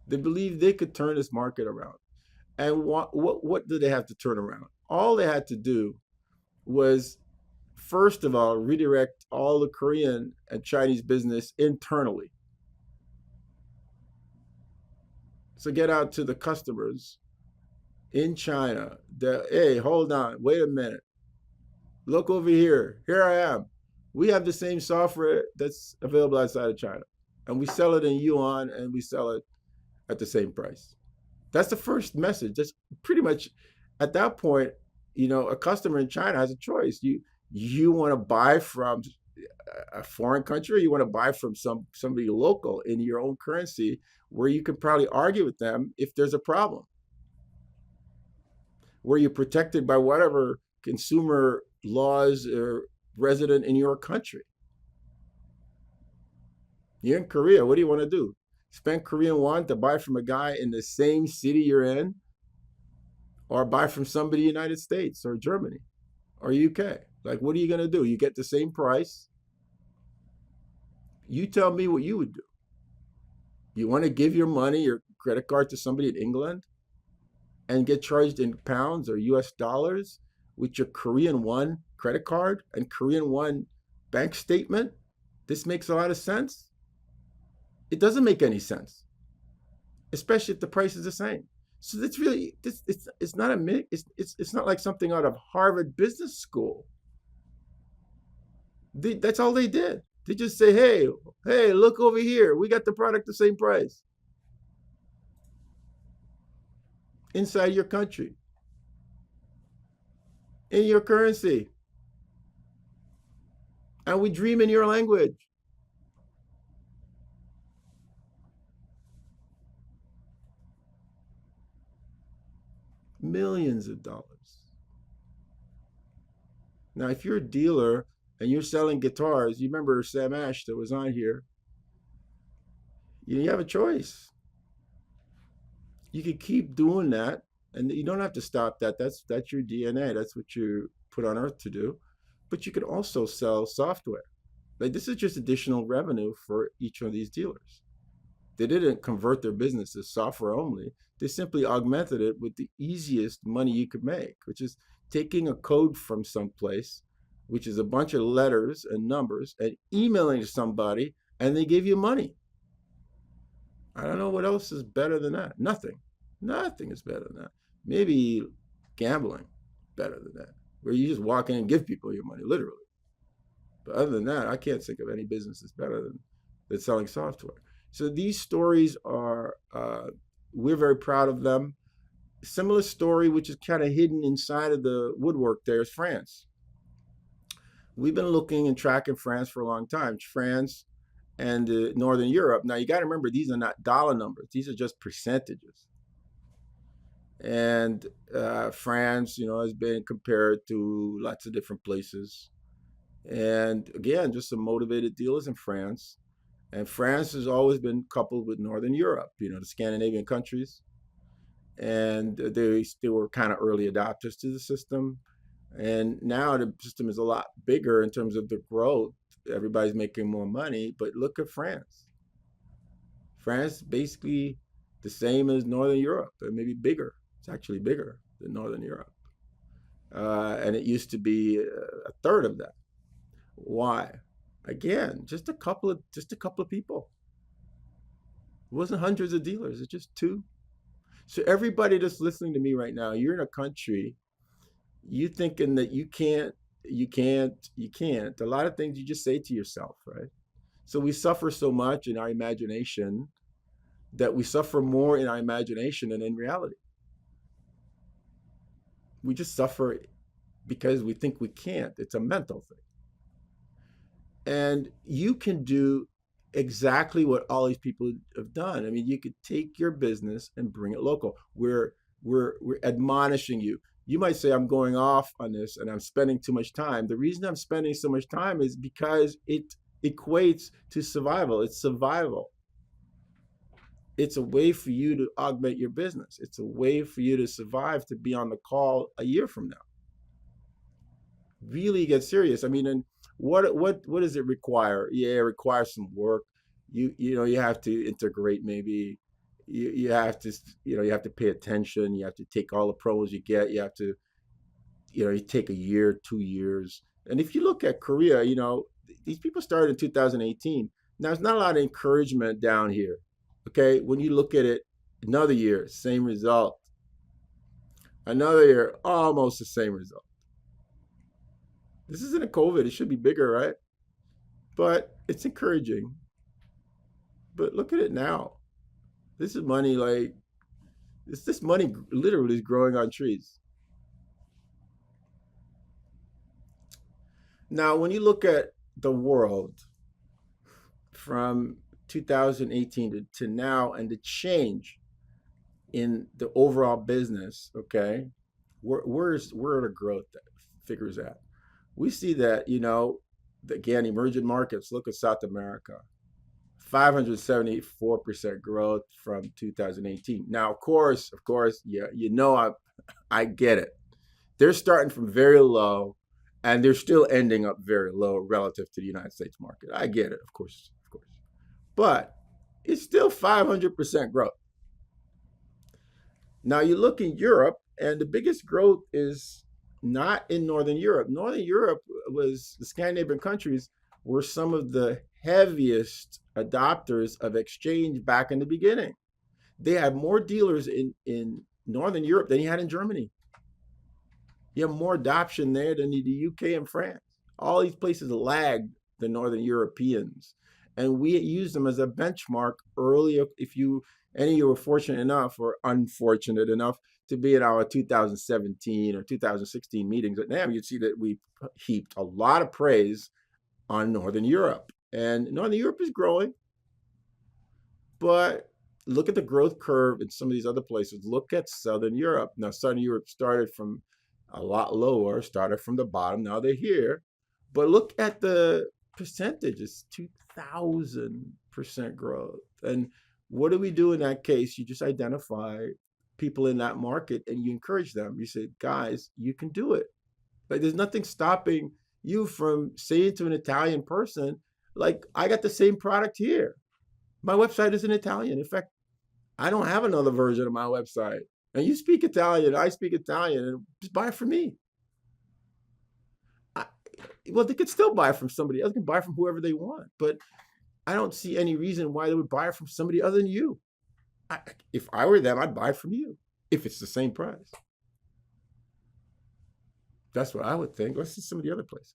They believed they could turn this market around. And what did they have to turn around? All they had to do was, first of all, redirect all the Korean and Chinese business internally. So get out to the customers in China that, hey, hold on, wait a minute. Look over here. Here I am. We have the same software that's available outside of China. And we sell it in yuan, and we sell it at the same price. That's the first message. That's pretty much, at that point, a customer in China has a choice. You want to buy from a foreign country, or you want to buy from somebody local in your own currency, where you can probably argue with them if there's a problem, where you're protected by whatever consumer laws are resident in your country. You're in Korea. What do you want to do? Spend Korean won to buy from a guy in the same city you're in, or buy from somebody in the United States or Germany or UK? Like, what are you going to do? You get the same price. You tell me what you would do. You want to give your money, your credit card, to somebody in England and get charged in pounds or US dollars with your Korean won credit card and Korean won bank statement? This makes a lot of sense. It doesn't make any sense, especially if the price is the same. So that's really, it's not it's not like something out of Harvard Business School. That's all they did. They just say, hey, look over here. We got the product the same price inside your country, in your currency, and we dream in your language. Millions of dollars. Now, if you're a dealer and you're selling guitars, you remember Sam Ash that was on here, you have a choice. You can keep doing that, and you don't have to stop that. That's your DNA. That's what you put on earth to do. But you could also sell software. Like, this is just additional revenue for each of these dealers. They didn't convert their business to software only. They simply augmented it with the easiest money you could make, which is taking a code from someplace, which is a bunch of letters and numbers, and emailing to somebody, and they give you money. I don't know what else is better than that. Nothing. Nothing is better than that. Maybe gambling, better than that, where you just walk in and give people your money, literally. But other than that, I can't think of any business that's better than selling software. So these stories are, we're very proud of them. Similar story, which is kind of hidden inside of the woodwork there, is France. We've been looking and tracking France for a long time. France and Northern Europe. Now, you got to remember, these are not dollar numbers. These are just percentages. And France, has been compared to lots of different places. And again, just some motivated dealers in France. And France has always been coupled with Northern Europe, the Scandinavian countries. And they were kind of early adopters to the system. And now the system is a lot bigger in terms of the growth. Everybody's making more money, but look at France. France basically the same as Northern Europe, or maybe bigger. It's actually bigger than Northern Europe. and it used to be a third of that. Why? Again, just a couple of people. It wasn't hundreds of dealers. It's just two. So everybody that's listening to me right now, you're in a country, you thinking that you can't. A lot of things you just say to yourself, right? So we suffer so much in our imagination that we suffer more in our imagination than in reality. We just suffer because we think we can't. It's a mental thing. And you can do exactly what all these people have done. I mean, you could take your business and bring it local. We're admonishing you. You might say I'm going off on this and I'm spending too much time. The reason I'm spending so much time is because it equates to survival. It's survival. It's a way for you to augment your business. It's a way for you to survive, to be on the call a year from now. Really get serious. I mean, and what does it require? Yeah, it requires some work. You have to integrate maybe. You have to you have to pay attention. You have to take all the pros you get. You have to you take a year, 2 years. And if you look at Korea, these people started in 2018. Now there's not a lot of encouragement down here. Okay, when you look at it, another year, same result. Another year, almost the same result. This isn't a COVID. It should be bigger, right? But it's encouraging. But look at it now. This is money like this money literally is growing on trees. Now, when you look at the world from 2018 to now and the change in the overall business, okay, where are the growth figures at? We see that, again, emerging markets, look at South America, 574% growth from 2018. Now, of course, yeah, I get it. They're starting from very low and they're still ending up very low relative to the United States market. I get it, of course, of course. But it's still 500% growth. Now you look in Europe, and the biggest growth is not in Northern Europe. Northern Europe was the Scandinavian countries were some of the heaviest adopters of exchange back in the beginning. They had more dealers in Northern Europe than you had in Germany. You have more adoption there than the UK and France. All these places lagged the Northern Europeans. And we used them as a benchmark earlier. If any of you were fortunate enough or unfortunate enough to be in our 2017 or 2016 meetings at NAM, you'd see that we heaped a lot of praise on Northern Europe. And Northern Europe is growing, but look at the growth curve in some of these other places. Look at Southern Europe. Now, Southern Europe started from a lot lower, started from the bottom. Now they're here. But look at the percentages, 2,000% growth. And what do we do in that case? You just identify people in that market and you encourage them. You say, guys, you can do it. Like there's nothing stopping you from saying to an Italian person, like, I got the same product here. My website is in Italian. In fact, I don't have another version of my website. And you speak Italian, I speak Italian, and just buy it from me. Well, they could still buy it from somebody else. They can buy it from whoever they want. But I don't see any reason why they would buy it from somebody other than you. If I were them, I'd buy it from you if it's the same price. That's what I would think. Let's see some of the other places.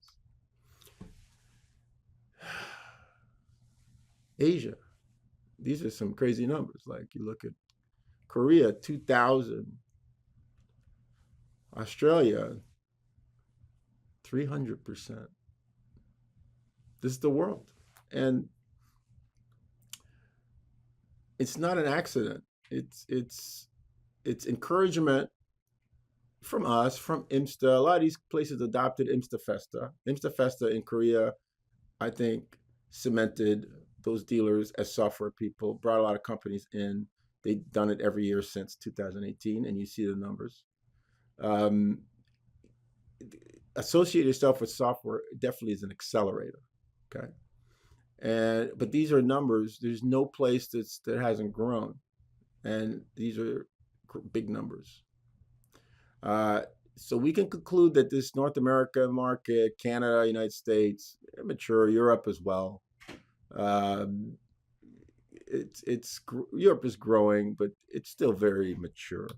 Asia. These are some crazy numbers. Like you look at Korea, 2,000. Australia, 300%. This is the world. And it's not an accident. It's encouragement from us, from IMSTA. A lot of these places adopted IMSTA Festa. IMSTA Festa in Korea, I think, cemented those dealers as software people, brought a lot of companies in. They've done it every year since 2018, and you see the numbers. Associate yourself with software definitely is an accelerator, okay? But these are numbers. There's no place that hasn't grown, and these are big numbers. So we can conclude that this North America market, Canada, United States, mature, Europe as well. Um, Europe is growing, but it's still very mature.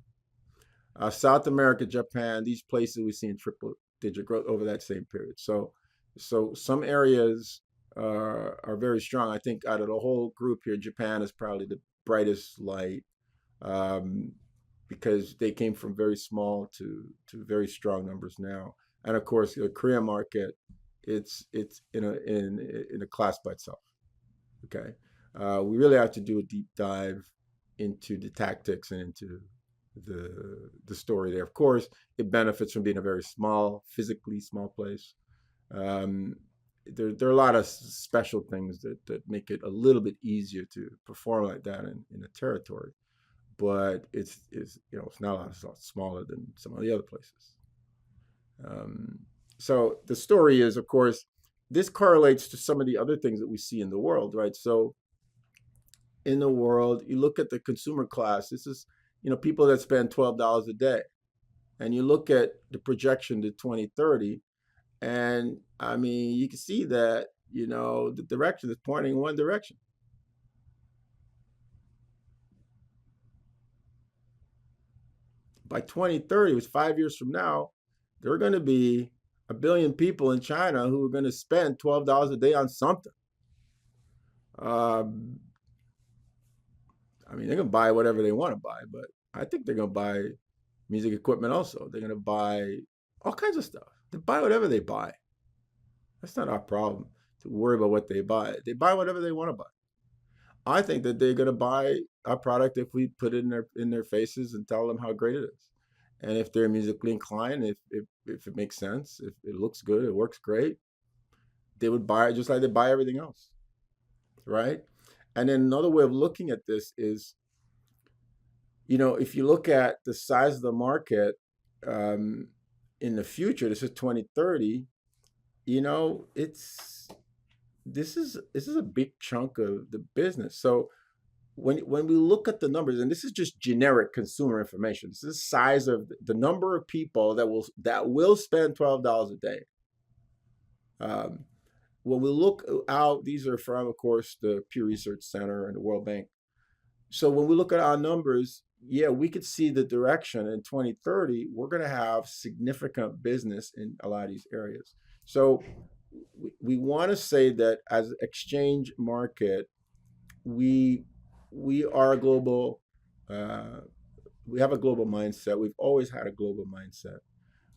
South America, Japan, these places we've seen triple digit growth over that same period. So some areas are very strong. I think out of the whole group here, Japan is probably the brightest light, um, because they came from very small to very strong numbers now. And of course, the Korea market, it's in a class by itself. Okay, we really have to do a deep dive into the tactics and into the story there. Of course, it benefits from being a very small, physically small place. Um, there are a lot of special things that make it a little bit easier to perform like that in a territory, but it's not a lot smaller than some of the other places. Um, so the story is, of course, this correlates to some of the other things that we see in the world, right? So in the world, you look at the consumer class. This is, people that spend $12 a day, and you look at the projection to 2030, and I mean, you can see that the direction is pointing in one direction. By 2030, which 5 years from now, there are going to be a billion people in China who are going to spend $12 a day on something. Um, I mean, they're going to buy whatever they want to buy, but I think they're going to buy music equipment also. They're going to buy all kinds of stuff. They buy whatever they buy. That's not our problem to worry about what they buy. They buy whatever they want to buy. I think that they're going to buy our product if we put it in their faces and tell them how great it is. And if they're musically inclined, if it makes sense, if it looks good, it works great, they would buy it just like they buy everything else, right? And then another way of looking at this is, if you look at the size of the market, um, in the future, this is 2030, it's this is a big chunk of the business. So when we look at the numbers, and this is just generic consumer information, this is the size of the number of people that will spend $12 a day. Um, when we look out, these are from, of course, the Pew Research Center and the World Bank. So when we look at our numbers, yeah, we could see the direction in 2030. We're going to have significant business in a lot of these areas. So we want to say that as an exchange market, we we are a global. Uh, we have a global mindset. We've always had a global mindset.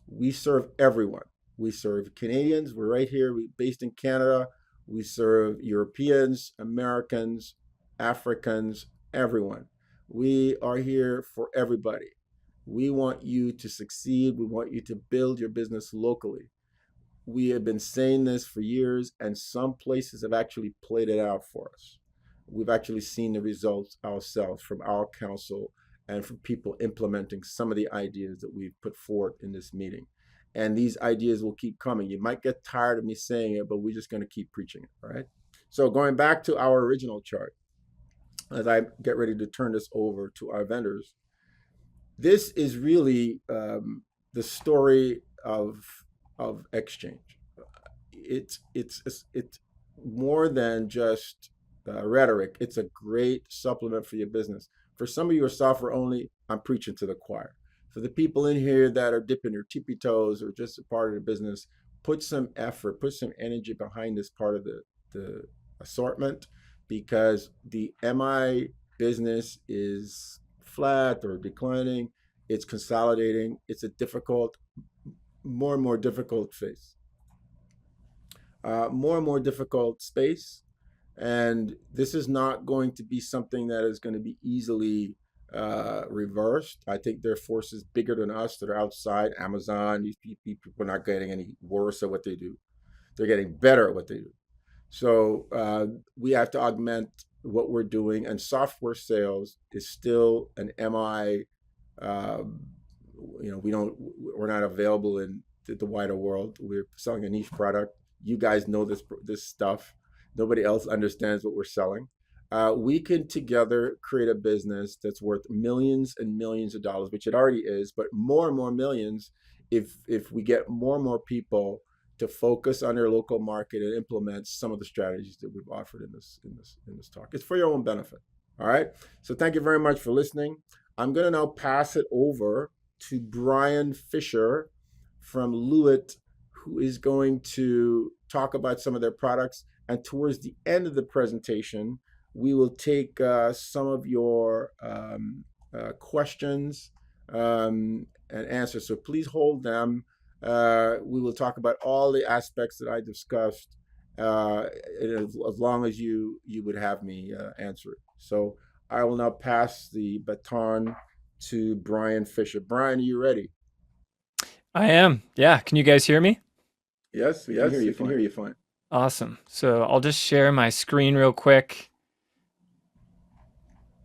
We serve everyone. We serve Canadians. We're right here. We're based in Canada. We serve Europeans, Americans, Africans, everyone. We are here for everybody. We want you to succeed. We want you to build your business locally. We have been saying this for years, and some places have actually played it out for us. We've actually seen the results ourselves from our council and from people implementing some of the ideas that we've put forth in this meeting. And these ideas will keep coming. You might get tired of me saying it, but we're just going to keep preaching it, right? So going back to our original chart, as I get ready to turn this over to our vendors, this is really the story of Exchange. It's more than just rhetoric. It's a great supplement for your business. For some of you are software only, I'm preaching to the choir. For the people in here that are dipping their tippy toes or just a part of the business, put some effort, put some energy behind this part of the assortment, because the MI business is flat or declining. It's consolidating. It's a difficult, more and more difficult phase, more and more difficult space. And this is not going to be something that is going to be easily reversed. I think there are forces bigger than us that are outside. Amazon, these people are not getting any worse at what they do. They're getting better at what they do. So we have to augment what we're doing. And software sales is still an MI. We're not available in the wider world. We're selling a niche product. You guys know this stuff. Nobody else understands what we're selling. We can together create a business that's worth millions and millions of dollars, which it already is, but more and more millions if we get more and more people to focus on their local market and implement some of the strategies that we've offered in this talk. It's for your own benefit. All right. So thank you very much for listening. I'm going to now pass it over to Brian Fisher from Lewitt, who is going to talk about some of their products. And towards the end of the presentation, we will take some of your questions and answers. So please hold them. We will talk about all the aspects that I discussed as long as you would have me answer it. So I will now pass the baton to Brian Fisher. Brian, are you ready? I am. Yeah. Can you guys hear me? Yes, we can hear you fine. Awesome. So I'll just share my screen real quick.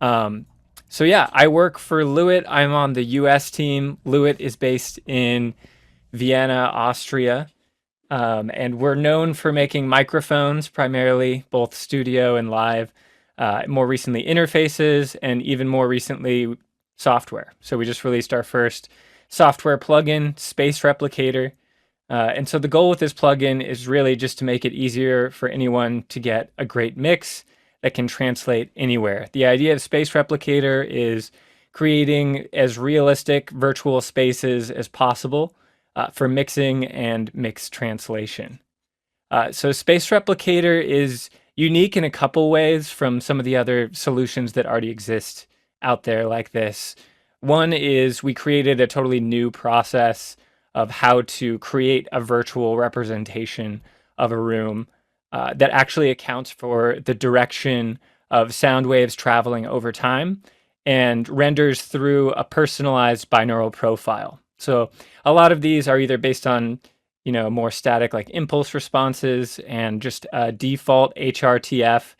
So yeah, I work for Lewitt. I'm on the US team. Lewitt is based in Vienna, Austria. And we're known for making microphones, primarily both studio and live, more recently interfaces, and even more recently software. So we just released our first software plugin, Space Replicator. And so the goal with this plugin is really just to make it easier for anyone to get a great mix that can translate anywhere. The idea of Space Replicator is creating as realistic virtual spaces as possible for mixing and mix translation. So Space Replicator is unique in a couple ways from some of the other solutions that already exist out there like this. One is we created a totally new process of how to create a virtual representation of a room that actually accounts for the direction of sound waves traveling over time and renders through a personalized binaural profile. So a lot of these are either based on, more static like impulse responses and just a default HRTF,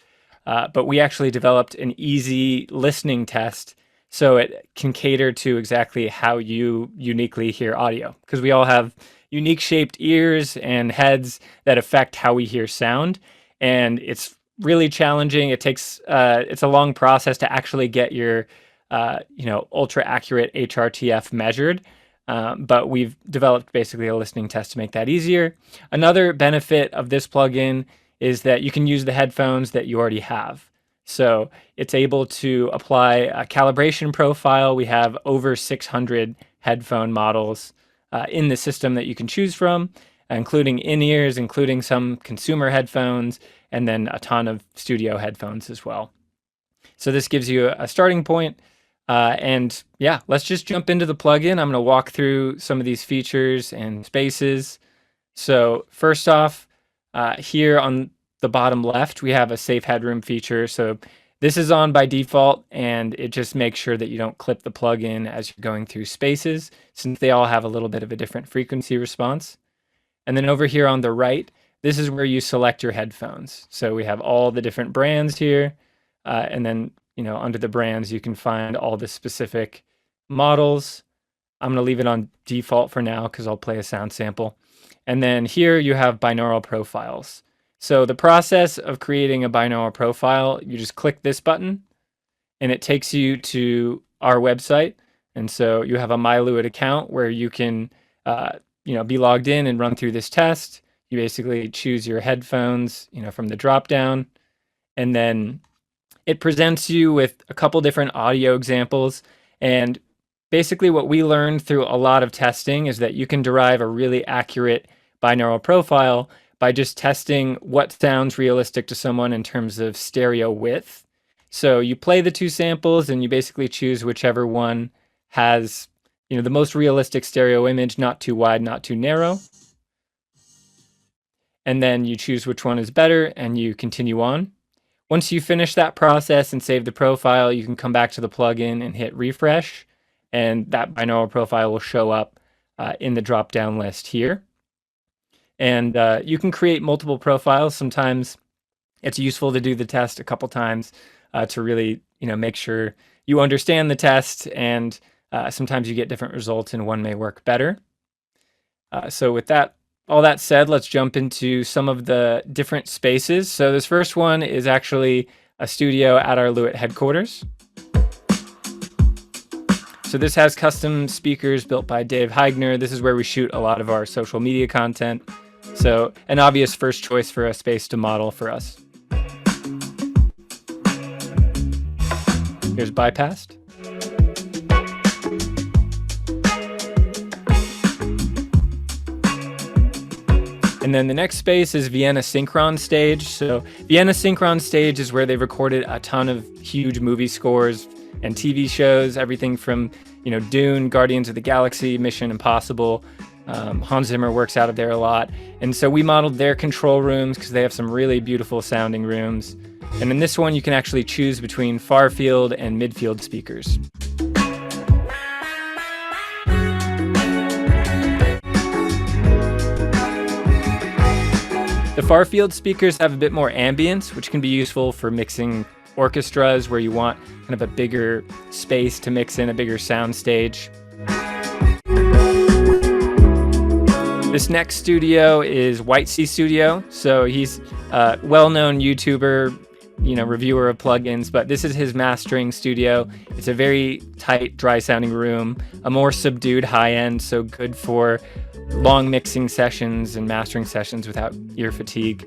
but we actually developed an easy listening test so it can cater to exactly how you uniquely hear audio, because we all have unique shaped ears and heads that affect how we hear sound, and it's really challenging. It takes it's a long process to actually get your ultra accurate HRTF measured. But we've developed basically a listening test to make that easier. Another benefit of this plugin is that you can use the headphones that you already have. So it's able to apply a calibration profile. We have over 600 headphone models in the system that you can choose from, including in-ears, including some consumer headphones, and then a ton of studio headphones as well. So this gives you a starting point. And yeah, let's just jump into the plugin. I'm going to walk through some of these features and spaces. So first off, here on the bottom left, we have a safe headroom feature. So this is on by default, and it just makes sure that you don't clip the plugin as you're going through spaces, since they all have a little bit of a different frequency response. And then over here on the right, this is where you select your headphones. So we have all the different brands here, and then under the brands, you can find all the specific models. I'm going to leave it on default for now because I'll play a sound sample. And then here you have binaural profiles. So the process of creating a binaural profile, you just click this button and it takes you to our website. And so you have a My Lewitt account where you can be logged in and run through this test. You basically choose your headphones, from the drop down, and then it presents you with a couple different audio examples. And basically what we learned through a lot of testing is that you can derive a really accurate binaural profile by just testing what sounds realistic to someone in terms of stereo width. So you play the two samples and you basically choose whichever one has, the most realistic stereo image, not too wide, not too narrow. And then you choose which one is better and you continue on. Once you finish that process and save the profile, you can come back to the plugin and hit refresh, and that binaural profile will show up in the drop-down list here. And you can create multiple profiles. Sometimes it's useful to do the test a couple times to really, make sure you understand the test, and sometimes you get different results and one may work better. So with that, all that said, let's jump into some of the different spaces. So this first one is actually a studio at our Lewitt headquarters. So this has custom speakers built by Dave Heigner. This is where we shoot a lot of our social media content. So an obvious first choice for a space to model for us. Here's Bypassed. And then the next space is Vienna Synchron Stage. So Vienna Synchron Stage is where they've recorded a ton of huge movie scores and TV shows, everything from, Dune, Guardians of the Galaxy, Mission Impossible. Hans Zimmer works out of there a lot. And so we modeled their control rooms because they have some really beautiful sounding rooms. And in this one, you can actually choose between far field and midfield speakers. The far field speakers have a bit more ambience, which can be useful for mixing orchestras where you want kind of a bigger space to mix in, a bigger sound stage. This next studio is White Sea Studio. So he's a well-known YouTuber, reviewer of plugins, but this is his mastering studio. It's a very tight, dry sounding room, a more subdued high end, so good for long mixing sessions and mastering sessions without ear fatigue.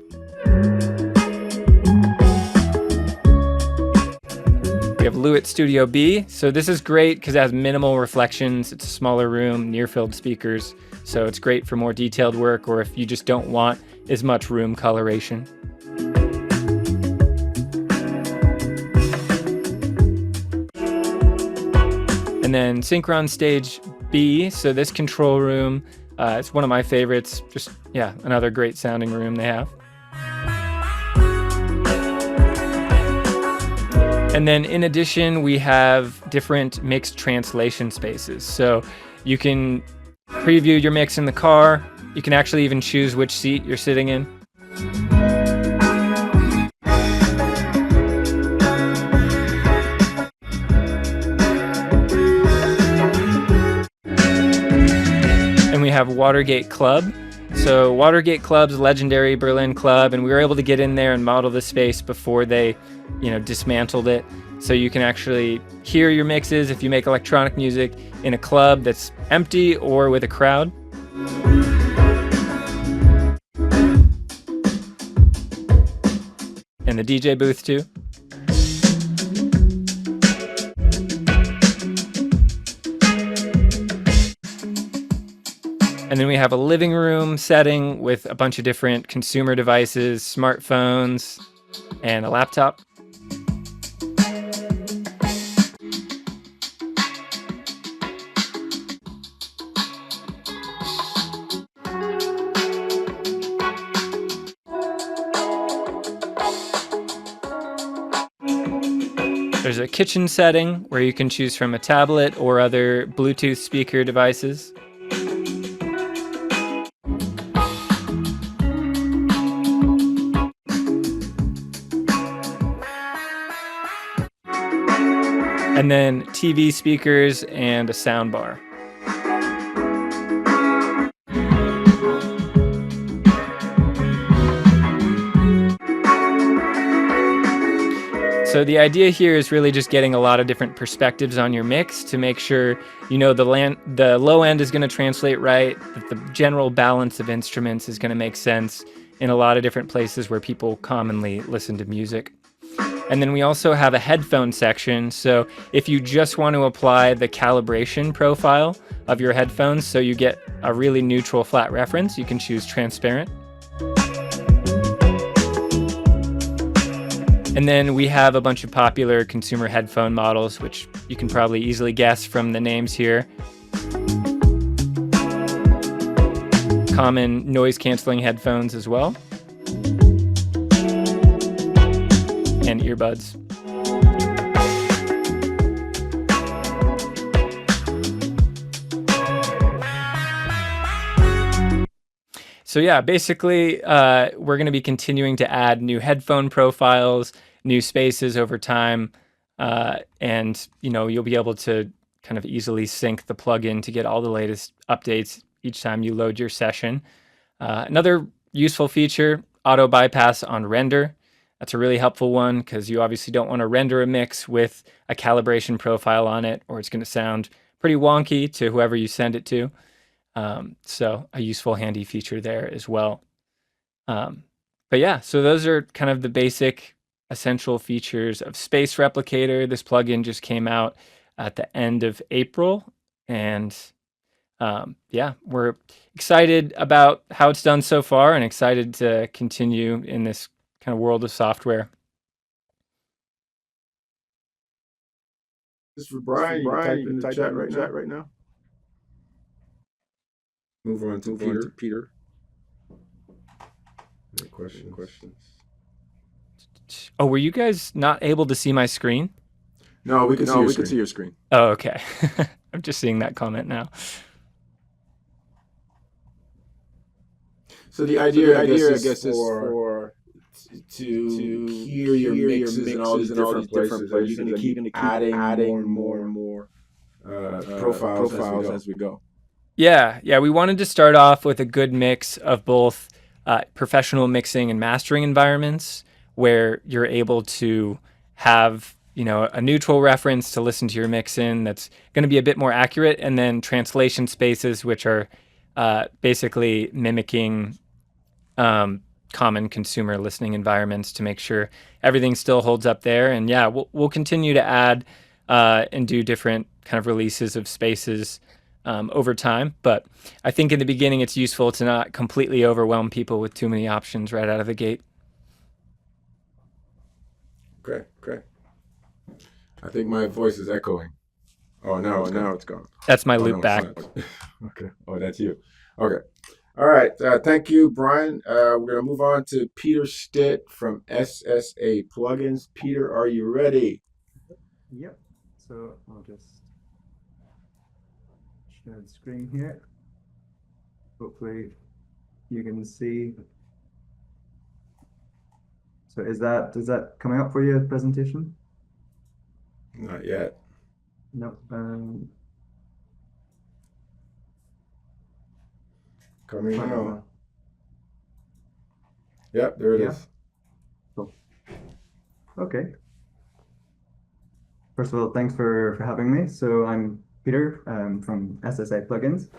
We have Lewitt Studio B. So this is great because it has minimal reflections. It's a smaller room, near-field speakers. So it's great for more detailed work or if you just don't want as much room coloration. And then Synchron Stage B. So this control room, it's one of my favorites. Just, another great sounding room they have. And then in addition, we have different mixed translation spaces. So you can preview your mix in the car. You can actually even choose which seat you're sitting in. And we have Watergate Club. So Watergate Club's a legendary Berlin club, and we were able to get in there and model the space before they, dismantled it. So you can actually hear your mixes if you make electronic music in a club that's empty or with a crowd. And the DJ booth too. And then we have a living room setting with a bunch of different consumer devices, smartphones, and a laptop. There's a kitchen setting where you can choose from a tablet or other Bluetooth speaker devices. And then TV speakers and a sound bar. So the idea here is really just getting a lot of different perspectives on your mix to make sure the low end is going to translate right, that the general balance of instruments is going to make sense in a lot of different places where people commonly listen to music. And then we also have a headphone section. So if you just want to apply the calibration profile of your headphones so you get a really neutral flat reference, you can choose transparent. And then we have a bunch of popular consumer headphone models, which you can probably easily guess from the names here. Common noise canceling headphones as well. And earbuds. So yeah, basically, we're going to be continuing to add new headphone profiles, new spaces over time, and you'll be able to kind of easily sync the plugin to get all the latest updates each time you load your session. Another useful feature, auto bypass on render. That's a really helpful one because you obviously don't want to render a mix with a calibration profile on it, or it's going to sound pretty wonky to whoever you send it to. So a useful, handy feature there as well. But yeah, so those are kind of the basic essential features of Space Replicator. This plugin just came out at the end of April, and yeah, we're excited about how it's done so far and excited to continue in this kind of world of software. This is for Brian. You can type in the chat right now. Move on to Peter. Any questions? Oh, were you guys not able to see my screen? No, we can see your screen. Oh, okay. I'm just seeing that comment now. So the idea, I guess, is for to hear your mixes in all these different places. Are you going to keep adding more and more profiles as we go? Yeah, we wanted to start off with a good mix of both professional mixing and mastering environments where you're able to have, a neutral reference to listen to your mix in that's going to be a bit more accurate, and then translation spaces, which are basically mimicking common consumer listening environments to make sure everything still holds up there. And yeah, we'll continue to add and do different kind of releases of spaces over time. But I think in the beginning, it's useful to not completely overwhelm people with too many options right out of the gate. Great. I think my voice is echoing. Oh, now it's gone. That's my loop back. Okay. Oh, that's you. Okay. All right. Thank you, Brian. We're going to move on to Peter Stitt from SSA Plugins. Peter, are you ready? Yep. So I'll just share the screen here. Hopefully you can see. So is that coming up for your presentation? Not yet. No. Coming now. Yep, there it is. Cool. Okay. First of all, thanks for having me. So I'm Peter from SSA Plugins.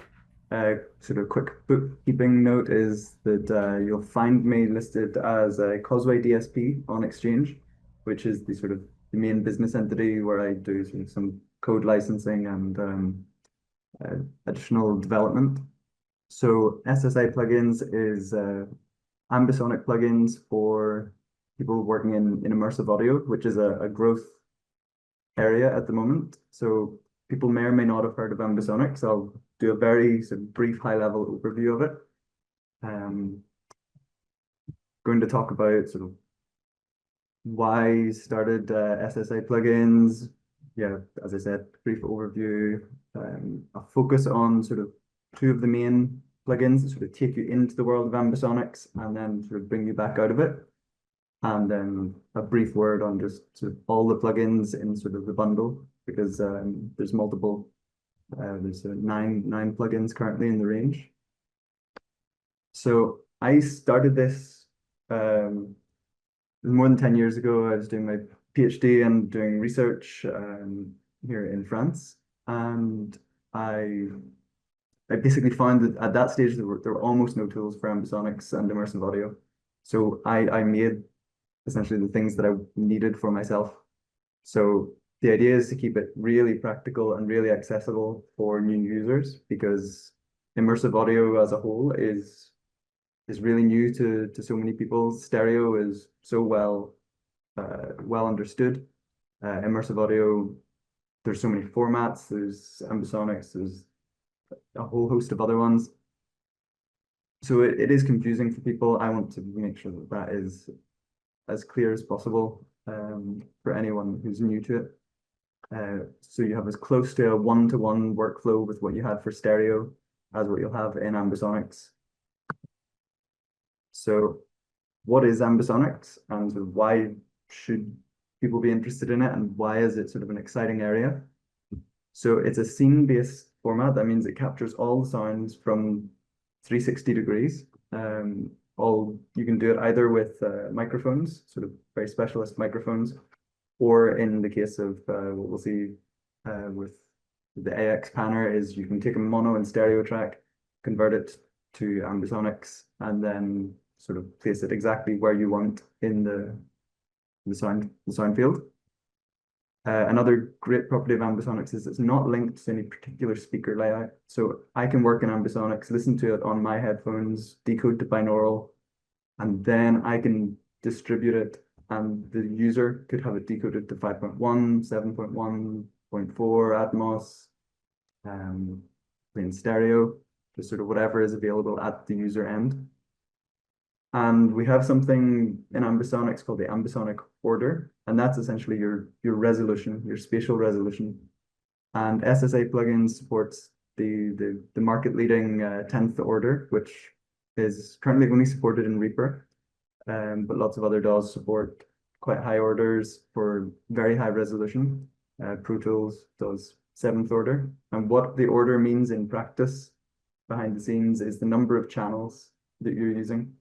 Sort of quick bookkeeping note is that you'll find me listed as a Causeway DSP on Exchange, which is the sort of the main business entity where I do sort of some code licensing and additional development. So SSA Plugins is ambisonic plugins for people working in immersive audio, which is a growth area at the moment. So people may or may not have heard of ambisonics. So I'll do a very sort of brief high-level overview of it. Going to talk about sort of why I started SSA plugins. Yeah, as I said, brief overview. A focus on sort of two of the main plugins that sort of take you into the world of ambisonics and then sort of bring you back out of it. And then a brief word on just sort of all the plugins in sort of the bundle, because there's multiple. There's nine plugins currently in the range. So I started this more than 10 years ago. I was doing my PhD and doing research here in France, and I basically found that at that stage there were almost no tools for ambisonics and immersive audio. So I made essentially the things that I needed for myself. So the idea is to keep it really practical and really accessible for new users, because immersive audio as a whole is really new to so many people. Stereo is so well understood. Immersive audio, there's so many formats. There's ambisonics. There's a whole host of other ones. So it is confusing for people. I want to make sure that that is as clear as possible for anyone who's new to it. So you have as close to a one-to-one workflow with what you had for stereo as what you'll have in ambisonics. So what is ambisonics, and sort of why should people be interested in it, and why is it sort of an exciting area? So it's a scene-based format. That means it captures all the sounds from 360 degrees. you can do it either with microphones, sort of very specialist microphones, or in the case of what we'll see with the AX panner is you can take a mono and stereo track, convert it to ambisonics, and then sort of place it exactly where you want in the sound field. Another great property of ambisonics is it's not linked to any particular speaker layout. So I can work in ambisonics, listen to it on my headphones, decode to binaural, and then I can distribute it, and the user could have it decoded to 5.1, 7.1, 0.4, Atmos, in stereo, just sort of whatever is available at the user end. And we have something in ambisonics called the ambisonic order, and that's essentially your resolution, your spatial resolution. And SSA Plugins supports the market leading 10th order, which is currently only supported in Reaper, but lots of other DAWs support quite high orders for very high resolution. Pro Tools does 7th order, and what the order means in practice behind the scenes is the number of channels that you're using.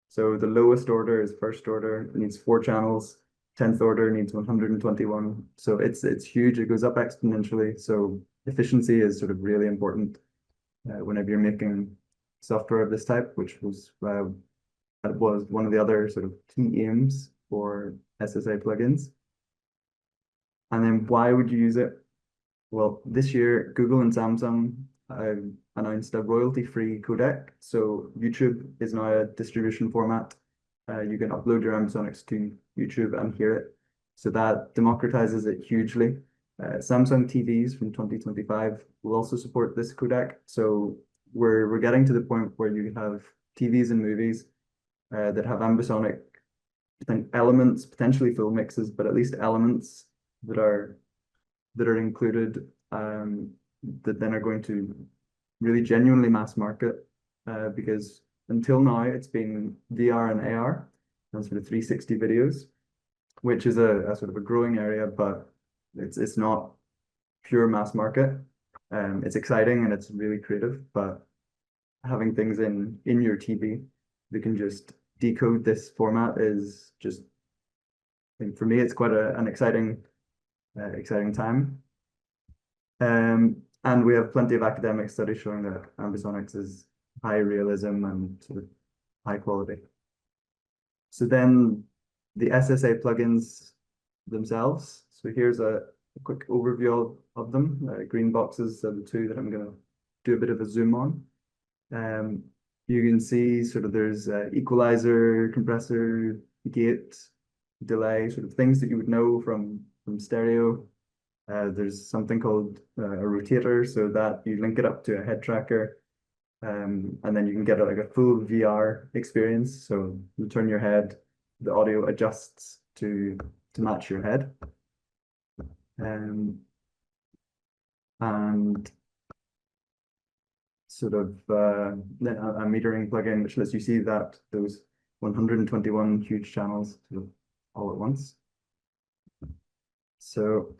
So the lowest order is first order, it needs 4 channels. 10th order needs 121. So it's huge. It goes up exponentially. So efficiency is sort of really important whenever you're making software of this type, which was one of the other sort of key aims for SSA plugins. And then why would you use it? Well, this year, Google and Samsung announced a royalty-free codec. So YouTube is now a distribution format. You can upload your ambisonics to YouTube and hear it. So that democratizes it hugely. Samsung TVs from 2025 will also support this codec. So we're getting to the point where you have TVs and movies that have ambisonic elements, potentially full mixes, but at least elements that are included that then are going to really genuinely mass market because until now it's been VR and AR and sort of 360 videos, which is a sort of a growing area, but it's not pure mass market. It's exciting and it's really creative, but having things in your TV that can just decode this format is just, I think for me, it's quite an exciting time. And we have plenty of academic studies showing that ambisonics is high realism and sort of high quality. So then the SSA plugins themselves. So here's a quick overview of them. Green boxes are the two that I'm going to do a bit of a zoom on. You can see sort of there's equalizer, compressor, gate, delay, sort of things that you would know from stereo. There's something called a rotator, so that you link it up to a head tracker, and then you can get like a full VR experience. So you turn your head, the audio adjusts to match your head, and sort of a metering plugin which lets you see that those 121 huge channels sort of all at once. So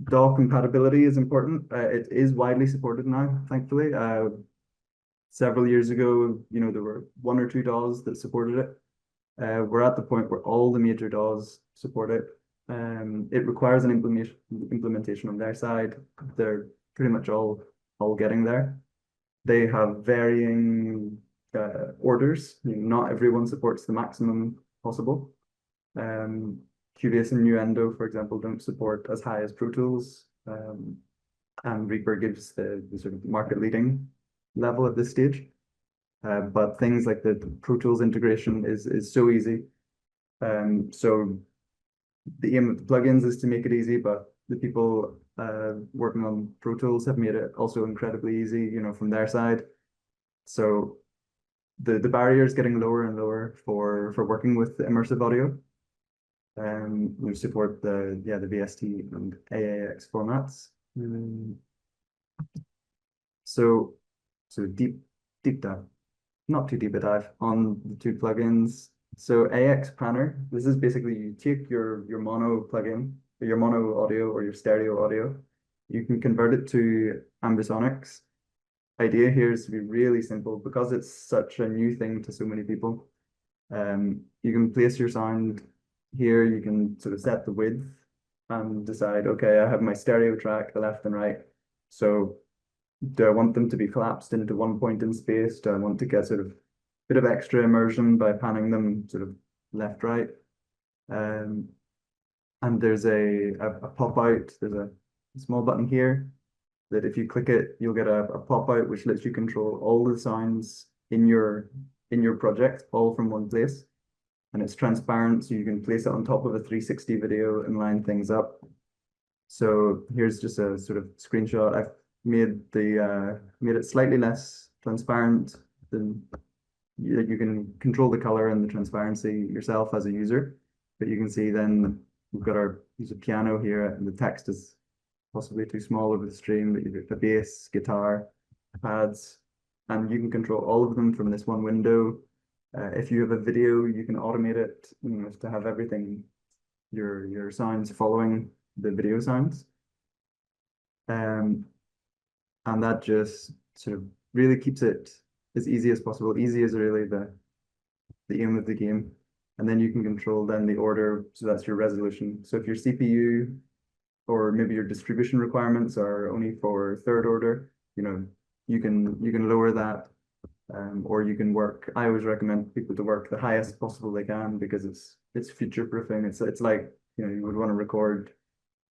DAW compatibility is important. It is widely supported now, thankfully. Several years ago, there were 1 or 2 DAWs that supported it. We're at the point where all the major DAWs support it. It requires an implementation on their side. They're pretty much all getting there. They have varying orders. Not everyone supports the maximum possible. Cubase and Nuendo, for example, don't support as high as Pro Tools, and Reaper gives the sort of market-leading level at this stage. But things like the Pro Tools integration is so easy. So the aim of the plugins is to make it easy, but the people working on Pro Tools have made it also incredibly easy, from their side. So the barrier is getting lower and lower for working with immersive audio. We support the VST and AAX formats. So deep dive, not too deep a dive on the 2 plugins. So AX Planner, this is basically you take your mono plugin, or your mono audio or your stereo audio, you can convert it to ambisonics, idea here is to be really simple because it's such a new thing to so many people. You can place your sound here, you can sort of set the width and decide, okay, I have my stereo track, the left and right. So do I want them to be collapsed into one point in space? Do I want to get sort of a bit of extra immersion by panning them sort of left, right? And there's a pop out, there's a small button here that if you click it, you'll get a pop out which lets you control all the sounds in your project, all from one place. And it's transparent, so you can place it on top of a 360 video and line things up. So here's just a sort of screenshot. I've made it slightly less transparent than you can control the color and the transparency yourself as a user. But you can see then we've got our use of piano here, and the text is possibly too small over the stream, but you've got the bass, guitar, pads, and you can control all of them from this one window. If you have a video, you can automate it, to have everything, your sounds following the video sounds. And that just sort of really keeps it as easy as possible. Easy is really the aim of the game. And then you can control then the order, so that's your resolution. So if your CPU or maybe your distribution requirements are only for third order, you can lower that, or you can work. I always recommend people to work the highest possible they can because it's future proofing. It's like you would want to record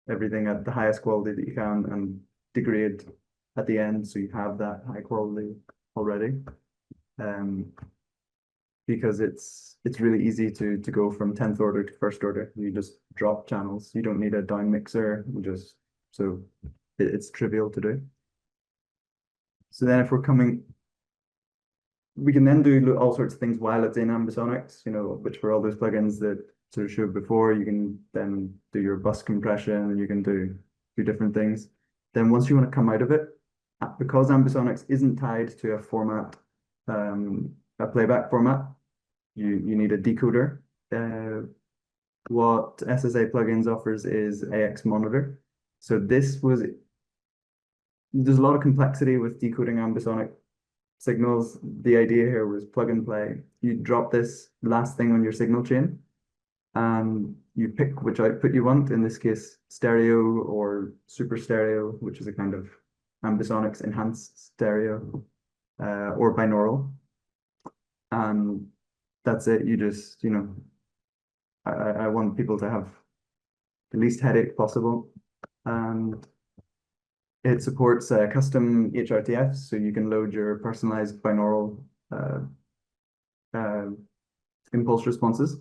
everything at the highest quality that you can and degrade at the end so you have that high quality already. Because it's really easy to go from 10th order to first order. You just drop channels. You don't need a down mixer. It's trivial to do. So then if we can then do all sorts of things while it's in ambisonics, which were all those plugins that sort of showed before. You can then do your bus compression, you can do different things. Then once you want to come out of it, because ambisonics isn't tied to a format, a playback format, you need a decoder. What SSA Plugins offers is AX Monitor. So there's a lot of complexity with decoding ambisonic signals. The idea here was plug and play. You drop this last thing on your signal chain, and you pick which output you want, in this case, stereo or super stereo, which is a kind of ambisonics enhanced stereo, or binaural. And that's it. You just, I want people to have the least headache possible. And it supports custom HRTFs, so you can load your personalized binaural impulse responses.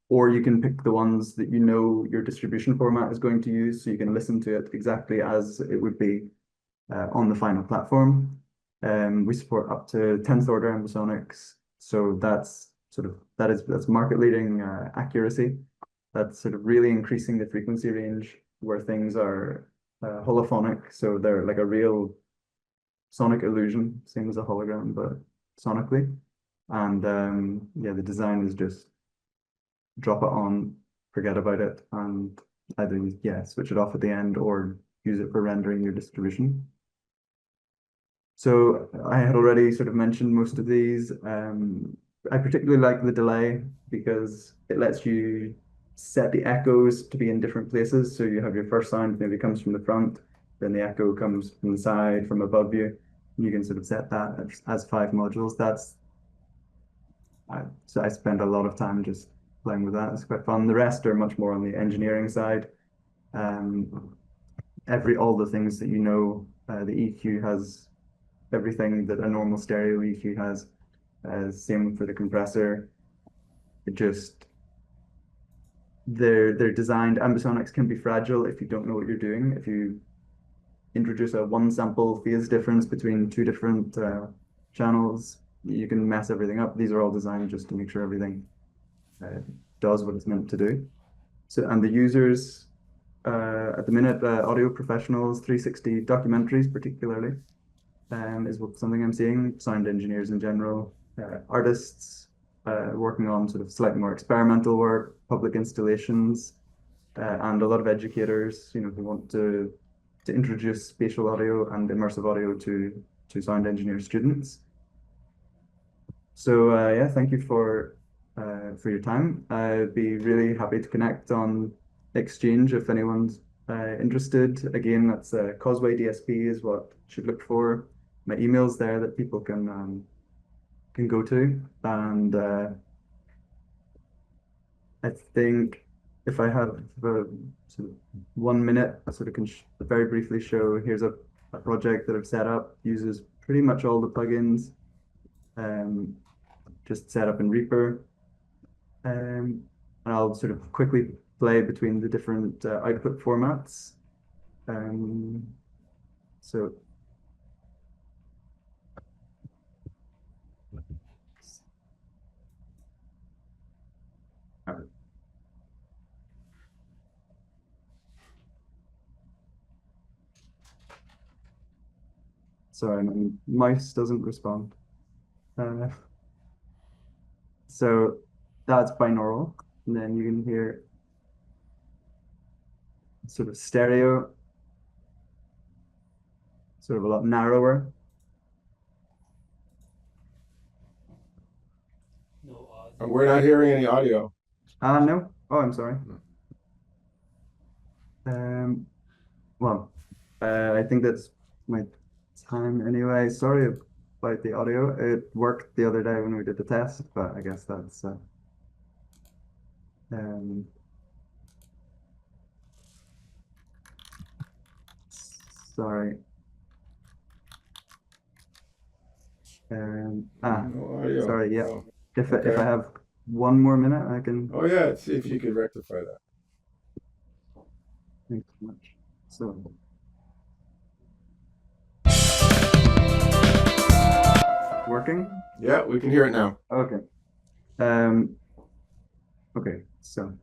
Or you can pick the ones that your distribution format is going to use, so you can listen to it exactly as it would be on the final platform. We support up to 10th order ambisonics, so that's market leading accuracy. That's sort of really increasing the frequency range where things are holophonic, so they're like a real sonic illusion, same as a hologram, but sonically. And the design is just drop it on, forget about it, and either switch it off at the end or use it for rendering your distribution. So I had already sort of mentioned most of these. I particularly like the delay because it lets you set the echoes to be in different places. So you have your first sound maybe comes from the front, then the echo comes from the side, from above you. You can sort of set that as 5 modules. So I spend a lot of time just playing with that. It's quite fun. The rest are much more on the engineering side. All the things that the EQ has everything that a normal stereo EQ has. Same for the compressor. They're designed. Ambisonics can be fragile if you don't know what you're doing. If you introduce a one sample phase difference between 2 different channels, you can mess everything up. These are all designed just to make sure everything does what it's meant to do. And the users at the minute, audio professionals, 360 documentaries particularly, is something I'm seeing. Sound engineers in general, artists working on sort of slightly more experimental work, public installations, and a lot of educators, who want to introduce spatial audio and immersive audio to to sound engineer students. So yeah, thank you for your time. I'd be really happy to connect on Exchange if anyone's interested. Again, that's Causeway DSP is what you should look for. My email's there that people can go to, and I think if I have sort of 1 minute, I sort of can very briefly show here's a project that I've set up, uses pretty much all the plugins, um, just set up in Reaper. And I'll sort of quickly play between the different output formats. So uh, sorry, my mouse doesn't respond. So that's binaural, and then you can hear sort of stereo, sort of a lot narrower. We're not hearing any audio. No. Oh, I'm sorry. Well, I think that's my time anyway. Sorry about the audio. It worked the other day when we did the test, but I guess that's um, sorry. No audio. Sorry. Yeah. Oh, If okay. I have 1 more minute, I can. Oh yeah, see if you could rectify that. Thanks so much. So. Working? Yeah, we can hear it now. Okay. Okay, so.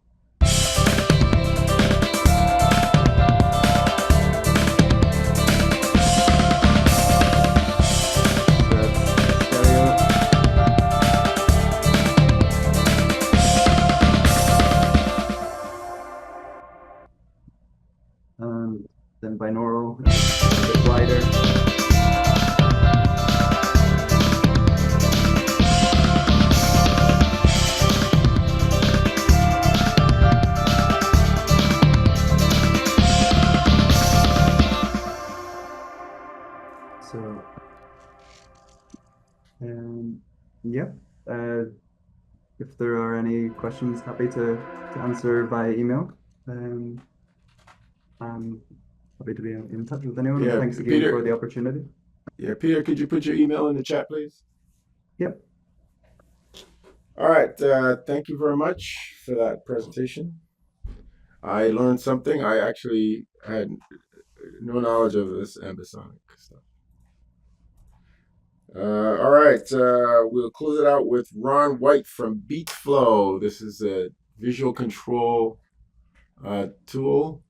Then binaural, a bit wider. So, yep. If there are any questions, happy to answer via email. I'm happy to be in touch with anyone. Yeah, Thanks again Peter, for the opportunity. Yeah, Peter, could you put your email in the chat, please? Yep. All right. Thank you very much for that presentation. I learned something. I actually had no knowledge of this ambisonic stuff. All right. We'll close it out with Ron White from Beatflo. This is a visual control tool.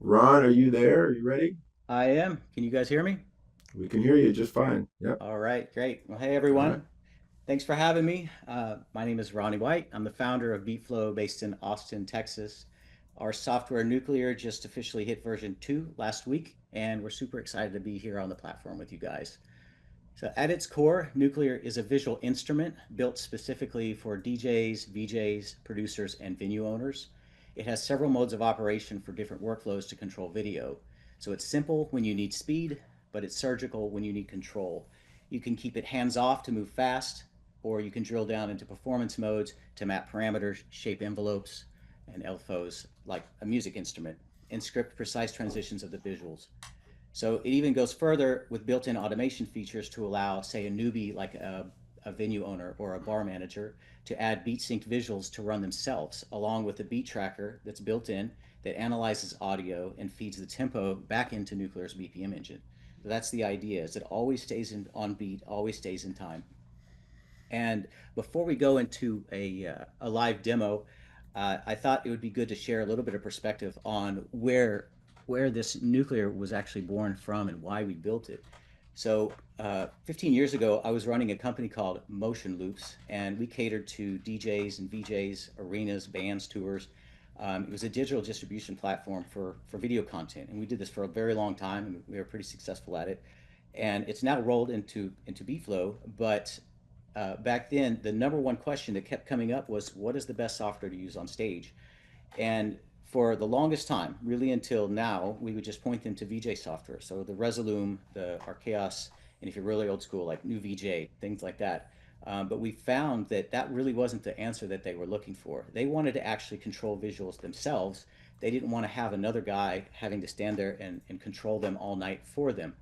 Ron, are you there? Are you ready? I am. Can you guys hear me? We can hear you just fine. Yep. All right, great. Well, hey All everyone. right. Thanks for having me. My name is Ronnie White. I'm the founder of Beatflo based in Austin, Texas. Our software Nuclear just officially hit version 2 last week, and we're super excited to be here on the platform with you guys. So at its core, Nuclear is a visual instrument built specifically for DJs, VJs, producers, and venue owners. It has several modes of operation for different workflows to control video. So it's simple when you need speed, but it's surgical when you need control. You can keep it hands off to move fast, or you can drill down into performance modes to map parameters, shape envelopes, and LFOs like a music instrument, and script precise transitions of the visuals. So it even goes further with built-in automation features to allow, say, a newbie like a venue owner or a bar manager to add beat synced visuals to run themselves, along with a beat tracker that's built in that analyzes audio and feeds the tempo back into Nuclear's BPM engine. So that's the idea, is it always stays on beat, always stays in time. And before we go into a live demo, I thought it would be good to share a little bit of perspective on where this Nuclear was actually born from and why we built it. So 15 years ago, I was running a company called Motion Loops, and we catered to DJs and VJs, arenas, bands, tours. It was a digital distribution platform for video content, and we did this for a very long time, and we were pretty successful at it. and it's now rolled into Beatflo. But back then, the number one question that kept coming up was, what is the best software to use on stage? And for the longest time, really until now, we would just point them to VJ software. So the Resolume, the Archaeos, and if you're really old school, like New VJ, things like that. But we found that that really wasn't the answer that they were looking for. They wanted to actually control visuals themselves. They didn't want to have another guy having to stand there and control them all night for them.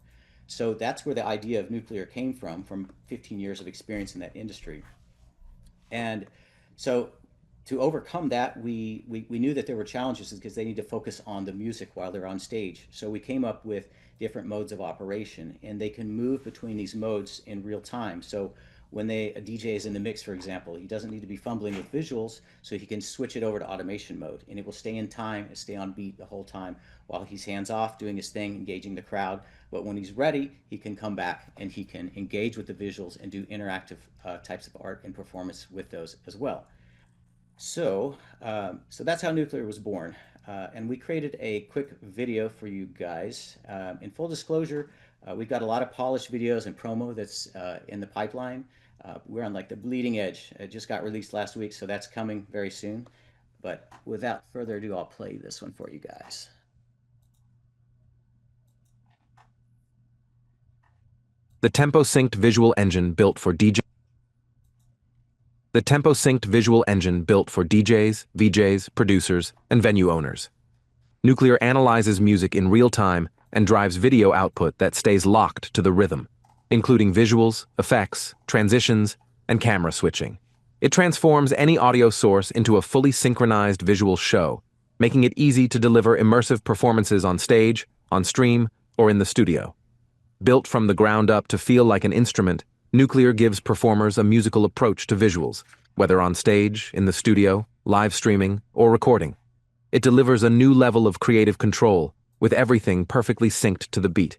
So that's where the idea of Nuclear came from 15 years of experience in that industry. And so to overcome that, we knew that there were challenges because they need to focus on the music while they're on stage. So we came up with different modes of operation, and they can move between these modes in real time. So when a DJ is in the mix, for example, he doesn't need to be fumbling with visuals, so he can switch it over to automation mode, and it will stay in time and stay on beat the whole time while he's hands off doing his thing, engaging the crowd. But when he's ready, he can come back and he can engage with the visuals and do interactive types of art and performance with those as well. So that's how Nuclear was born. And we created a quick video for you guys. In full disclosure, we've got a lot of polished videos and promo that's in the pipeline. We're on like the bleeding edge. It just got released last week, so that's coming very soon. But without further ado, I'll play this one for you guys. The tempo-synced visual engine built for DJs, VJs, producers, and venue owners. Nuclear analyzes music in real time and drives video output that stays locked to the rhythm, including visuals, effects, transitions, and camera switching. It transforms any audio source into a fully synchronized visual show, making it easy to deliver immersive performances on stage, on stream, or in the studio. Built from the ground up to feel like an instrument, Nuclear gives performers a musical approach to visuals, whether on stage, in the studio, live streaming, or recording. It delivers a new level of creative control, with everything perfectly synced to the beat.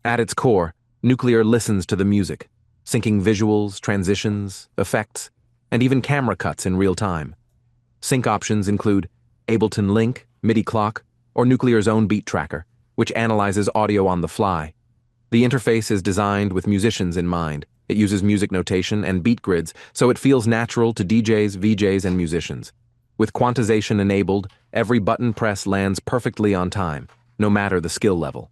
At its core, Nuclear listens to the music, syncing visuals, transitions, effects, and even camera cuts in real time. Sync options include Ableton Link, MIDI clock, or Nuclear's own beat tracker, which analyzes audio on the fly. The interface is designed with musicians in mind. It uses music notation and beat grids, so it feels natural to DJs, VJs, and musicians. With quantization enabled, every button press lands perfectly on time, no matter the skill level.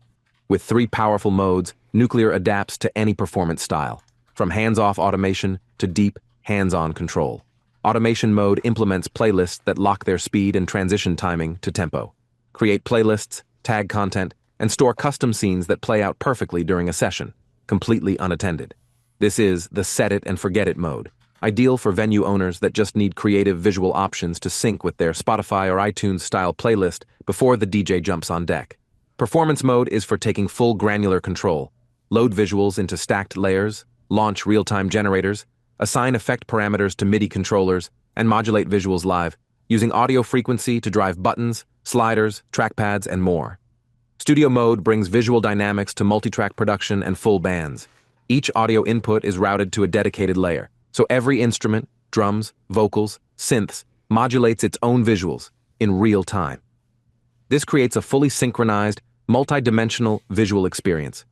With 3 powerful modes, Nuclear adapts to any performance style, from hands-off automation to deep, hands-on control. Automation mode implements playlists that lock their speed and transition timing to tempo. Create playlists, tag content, and store custom scenes that play out perfectly during a session, completely unattended. This is the set-it-and-forget-it mode, ideal for venue owners that just need creative visual options to sync with their Spotify or iTunes-style playlist before the DJ jumps on deck. Performance mode is for taking full granular control. Load visuals into stacked layers, launch real-time generators, assign effect parameters to MIDI controllers, and modulate visuals live, using audio frequency to drive buttons, sliders, trackpads, and more. Studio mode brings visual dynamics to multi-track production and full bands. Each audio input is routed to a dedicated layer, so every instrument, drums, vocals, synths, modulates its own visuals in real time. This creates a fully synchronized, multi-dimensional visual experience.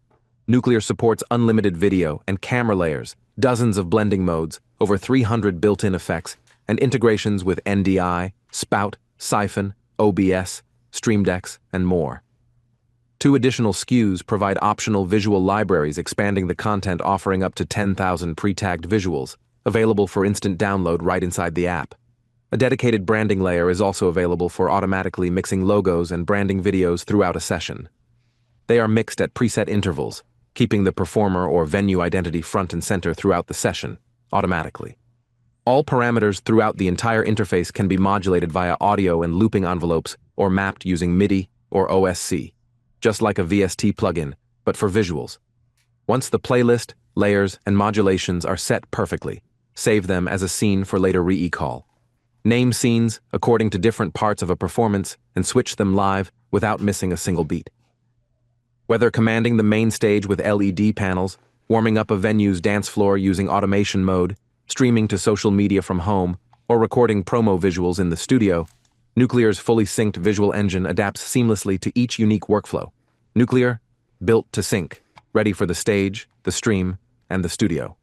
Nuclear supports unlimited video and camera layers, dozens of blending modes, over 300 built-in effects, and integrations with NDI, Spout, Siphon, OBS, Stream Decks, and more. 2 additional SKUs provide optional visual libraries expanding the content, offering up to 10,000 pre-tagged visuals, available for instant download right inside the app. A dedicated branding layer is also available for automatically mixing logos and branding videos throughout a session. They are mixed at preset intervals, keeping the performer or venue identity front and center throughout the session, automatically. All parameters throughout the entire interface can be modulated via audio and looping envelopes or mapped using MIDI or OSC, just like a VST plugin, but for visuals. Once the playlist, layers, and modulations are set perfectly, save them as a scene for later recall. Name scenes according to different parts of a performance and switch them live without missing a single beat. Whether commanding the main stage with LED panels, warming up a venue's dance floor using automation mode, streaming to social media from home, or recording promo visuals in the studio, Nuclear's fully synced visual engine adapts seamlessly to each unique workflow. Nuclear, built to sync. ready for the stage, the stream, and the studio.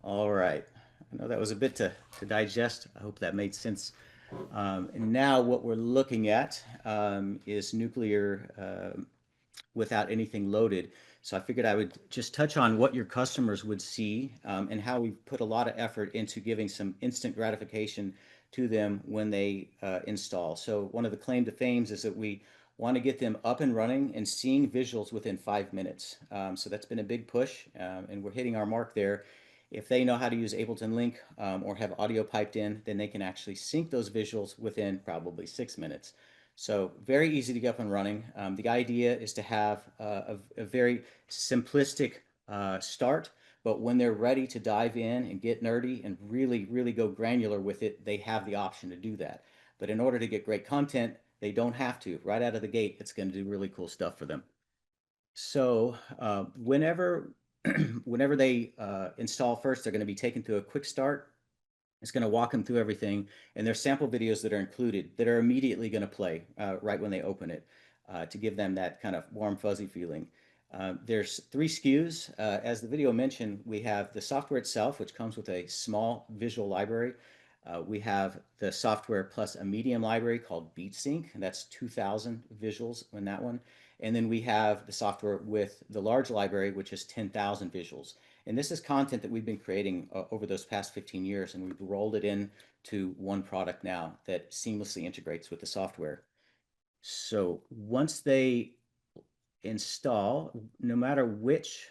All right. I know that was a bit to digest. I hope that made sense. And now what we're looking at is Nuclear without anything loaded. So I figured I would just touch on what your customers would see and how we've put a lot of effort into giving some instant gratification to them when they install. So one of the claim to fames is that we want to get them up and running and seeing visuals within 5 minutes. So that's been a big push, and we're hitting our mark there. If they know how to use Ableton Link or have audio piped in, then they can actually sync those visuals within probably 6 minutes. So very easy to get up and running. The idea is to have a very simplistic start, but when they're ready to dive in and get nerdy and really, really go granular with it, they have the option to do that. But in order to get great content, they don't have to. Right out of the gate, it's going to do really cool stuff for them. So whenever they install first, they're going to be taken through a quick start. It's going to walk them through everything, and there's sample videos that are included that are immediately going to play right when they open it to give them that kind of warm, fuzzy feeling. There's 3 SKUs. As the video mentioned, we have the software itself, which comes with a small visual library. We have the software plus a medium library called BeatSync, and that's 2,000 visuals in that one. And then we have the software with the large library, which is 10,000 visuals. And this is content that we've been creating over those past 15 years, and we've rolled it into one product now that seamlessly integrates with the software. So once they install, no matter which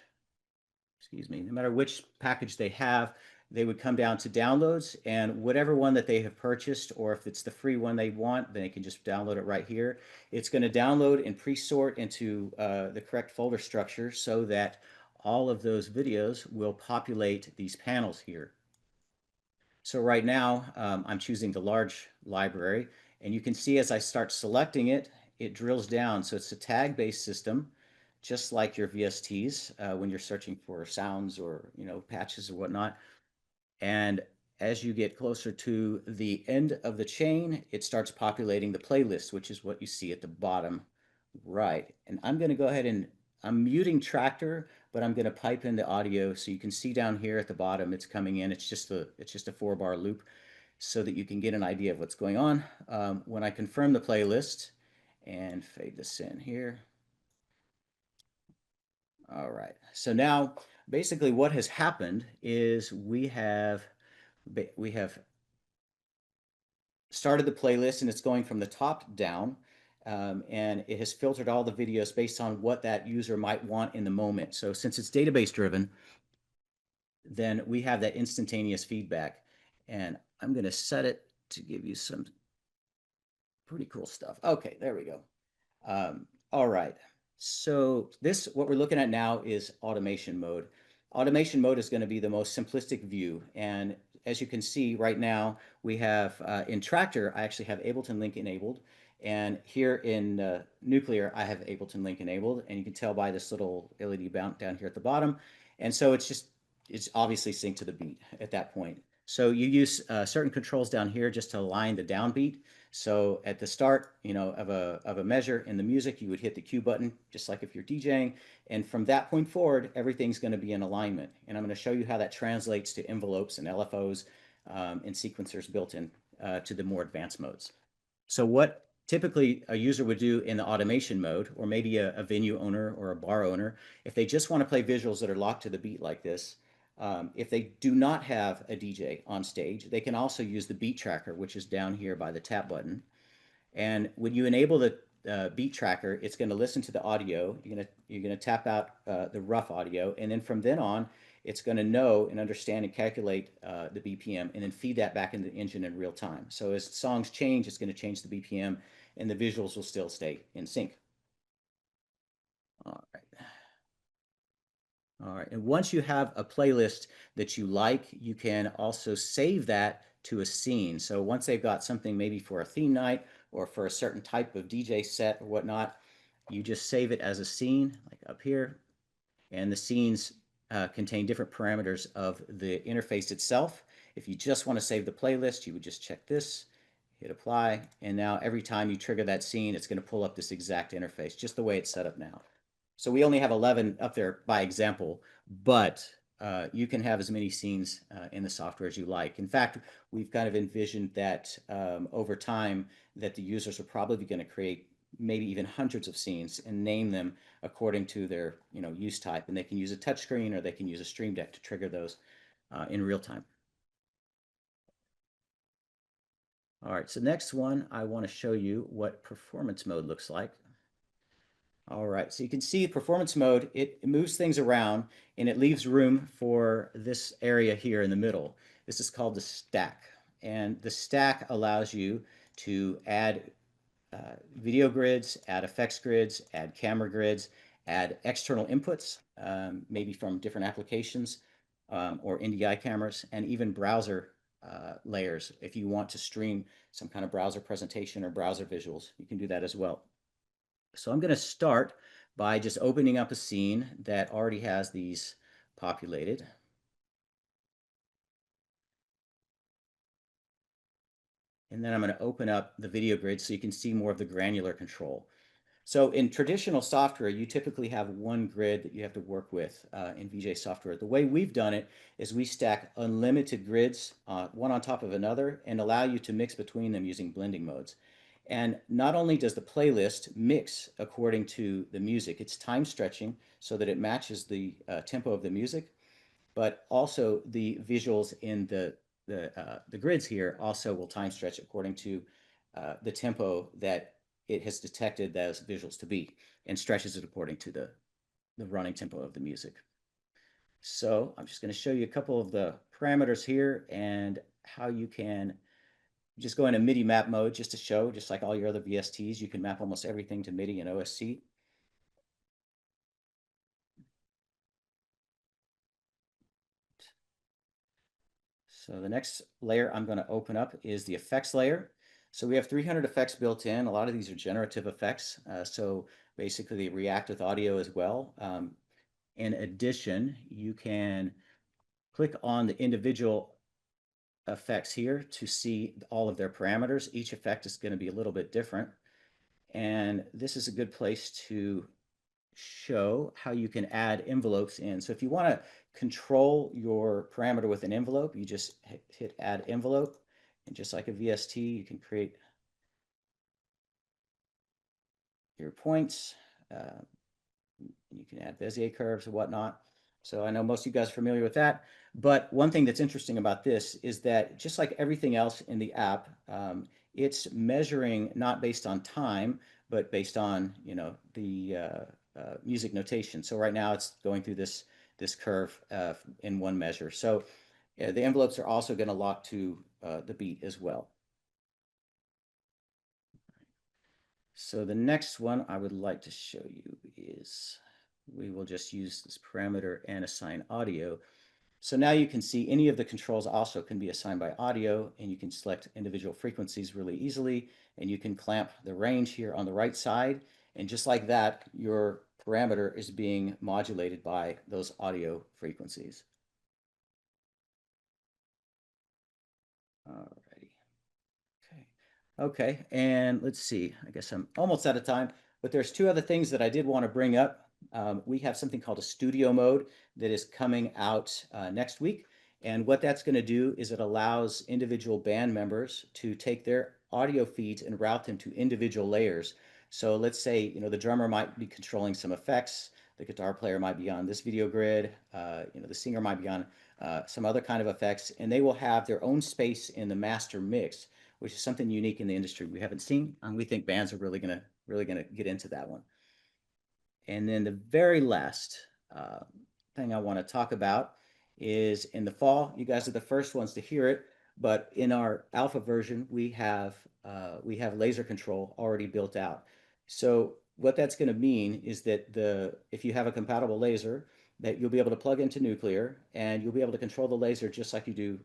package they have, they would come down to downloads, and whatever one that they have purchased, or if it's the free one they want, then they can just download it right here. It's going to download and pre-sort into the correct folder structure so that all of those videos will populate these panels here. So right now, I'm choosing the large library, and you can see as I start selecting it, it drills down. So it's a tag-based system, just like your VSTs when you're searching for sounds or patches or whatnot. And as you get closer to the end of the chain, it starts populating the playlist, which is what you see at the bottom right. And I'm going to go ahead and I'm muting Tractor, but I'm going to pipe in the audio so you can see down here at the bottom it's coming in. It's just a 4-bar loop so that you can get an idea of what's going on. When I confirm the playlist and fade this in here. All right. So now basically what has happened is we have started the playlist, and it's going from the top down, and it has filtered all the videos based on what that user might want in the moment. So since it's database driven, then we have that instantaneous feedback, and I'm going to set it to give you some pretty cool stuff. Okay, there we go. All right. So what we're looking at now is automation mode. Automation mode is going to be the most simplistic view. And as you can see right now, we have in Tractor, I actually have Ableton Link enabled. And here in Nuclear, I have Ableton Link enabled. And you can tell by this little LED bounce down here at the bottom. And so it's obviously synced to the beat at that point. So you use certain controls down here just to align the downbeat. So at the start, of a measure in the music, you would hit the Q button, just like if you're DJing. And from that point forward, everything's going to be in alignment. And I'm going to show you how that translates to envelopes and LFOs and sequencers built in to the more advanced modes. So what typically a user would do in the automation mode, or maybe a venue owner or a bar owner, if they just want to play visuals that are locked to the beat like this, if they do not have a DJ on stage, they can also use the beat tracker, which is down here by the tap button. And when you enable the beat tracker, it's going to listen to the audio. You're gonna tap out the rough audio, and then from then on, it's going to know and understand and calculate the BPM, and then feed that back into the engine in real time. So as songs change, it's going to change the BPM, and the visuals will still stay in sync. All right. All right, and once you have a playlist that you like, you can also save that to a scene. So once they've got something maybe for a theme night or for a certain type of DJ set or whatnot, you just save it as a scene, like up here. And the scenes contain different parameters of the interface itself. If you just want to save the playlist, you would just check this, hit apply, and now every time you trigger that scene, it's going to pull up this exact interface, just the way it's set up now. So we only have 11 up there by example, but you can have as many scenes in the software as you like. In fact, we've kind of envisioned that over time that the users are probably going to create maybe even hundreds of scenes and name them according to their use type. And they can use a touchscreen or they can use a Stream Deck to trigger those in real time. All right, so next one, I want to show you what performance mode looks like. All right, so you can see performance mode, it moves things around and it leaves room for this area here in the middle. This is called the stack. And the stack allows you to add video grids, add effects grids, add camera grids, add external inputs, maybe from different applications or NDI cameras, and even browser layers. If you want to stream some kind of browser presentation or browser visuals, you can do that as well. So I'm going to start by just opening up a scene that already has these populated. And then I'm going to open up the video grid so you can see more of the granular control. So in traditional software, you typically have one grid that you have to work with in VJ software. The way we've done it is we stack unlimited grids, one on top of another, and allow you to mix between them using blending modes. And not only does the playlist mix according to the music, it's time stretching so that it matches the tempo of the music, but also the visuals in the grids here also will time stretch according to the tempo that it has detected those visuals to be, and stretches it according to the running tempo of the music. So I'm just going to show you a couple of the parameters here and how you can just go into MIDI map mode just to show, just like all your other VSTs, you can map almost everything to MIDI and OSC. So the next layer I'm going to open up is the effects layer. So we have 300 effects built in. A lot of these are generative effects. So basically they react with audio as well. In addition, you can click on the individual effects here to see all of their parameters. Each effect is going to be a little bit different. And this is a good place to show how you can add envelopes in. So if you want to control your parameter with an envelope, you just hit add envelope. And just like a VST, you can create your points. You can add Bezier curves and whatnot. So I know most of you guys are familiar with that. But one thing that's interesting about this is that just like everything else in the app, it's measuring not based on time, but based on the music notation. So right now it's going through this curve in one measure. So the envelopes are also going to lock to the beat as well. So the next one I would like to show you is we will just use this parameter and assign audio. So now you can see any of the controls also can be assigned by audio, and you can select individual frequencies really easily, and you can clamp the range here on the right side. And just like that, your parameter is being modulated by those audio frequencies. Alrighty. Okay, and let's see. I guess I'm almost out of time, but there's two other things that I did want to bring up. We have something called a studio mode that is coming out next week. And what that's going to do is it allows individual band members to take their audio feeds and route them to individual layers. So let's say, the drummer might be controlling some effects, the guitar player might be on this video grid, the singer might be on some other kind of effects, and they will have their own space in the master mix, which is something unique in the industry we haven't seen, and we think bands are really gonna get into that one. And then the very last thing I want to talk about is in the fall. You guys are the first ones to hear it, but in our alpha version, we have laser control already built out. So what that's going to mean is that if you have a compatible laser, that you'll be able to plug into Nuclear, and you'll be able to control the laser just like you do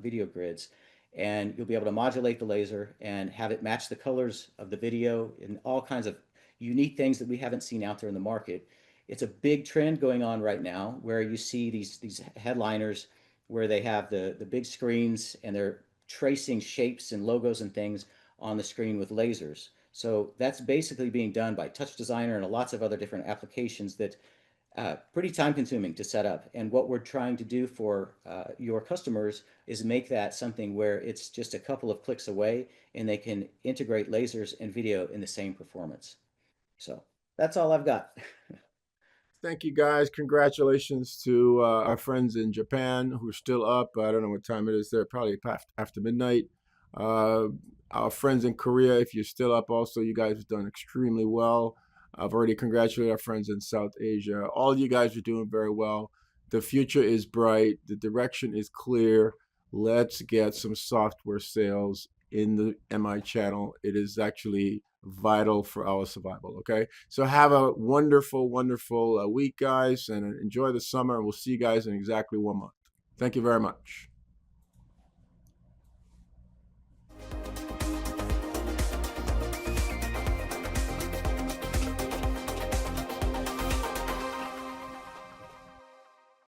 video grids. And you'll be able to modulate the laser and have it match the colors of the video and all kinds of unique things that we haven't seen out there in the market. It's a big trend going on right now where you see these headliners where they have the big screens and they're tracing shapes and logos and things on the screen with lasers. So that's basically being done by Touch Designer and lots of other different applications that pretty time consuming to set up. And what we're trying to do for your customers is make that something where it's just a couple of clicks away and they can integrate lasers and video in the same performance. So that's all I've got. Thank you, guys. Congratulations to our friends in Japan who are still up. I don't know what time it is there, probably after midnight. Our friends in Korea, if you're still up also, you guys have done extremely well. I've already congratulated our friends in South Asia. All you guys are doing very well. The future is bright. The direction is clear. Let's get some software sales in the MI channel. It is actually vital for our survival. Okay. So have a wonderful, wonderful week, guys, and enjoy the summer. We'll see you guys in exactly 1 month. Thank you very much.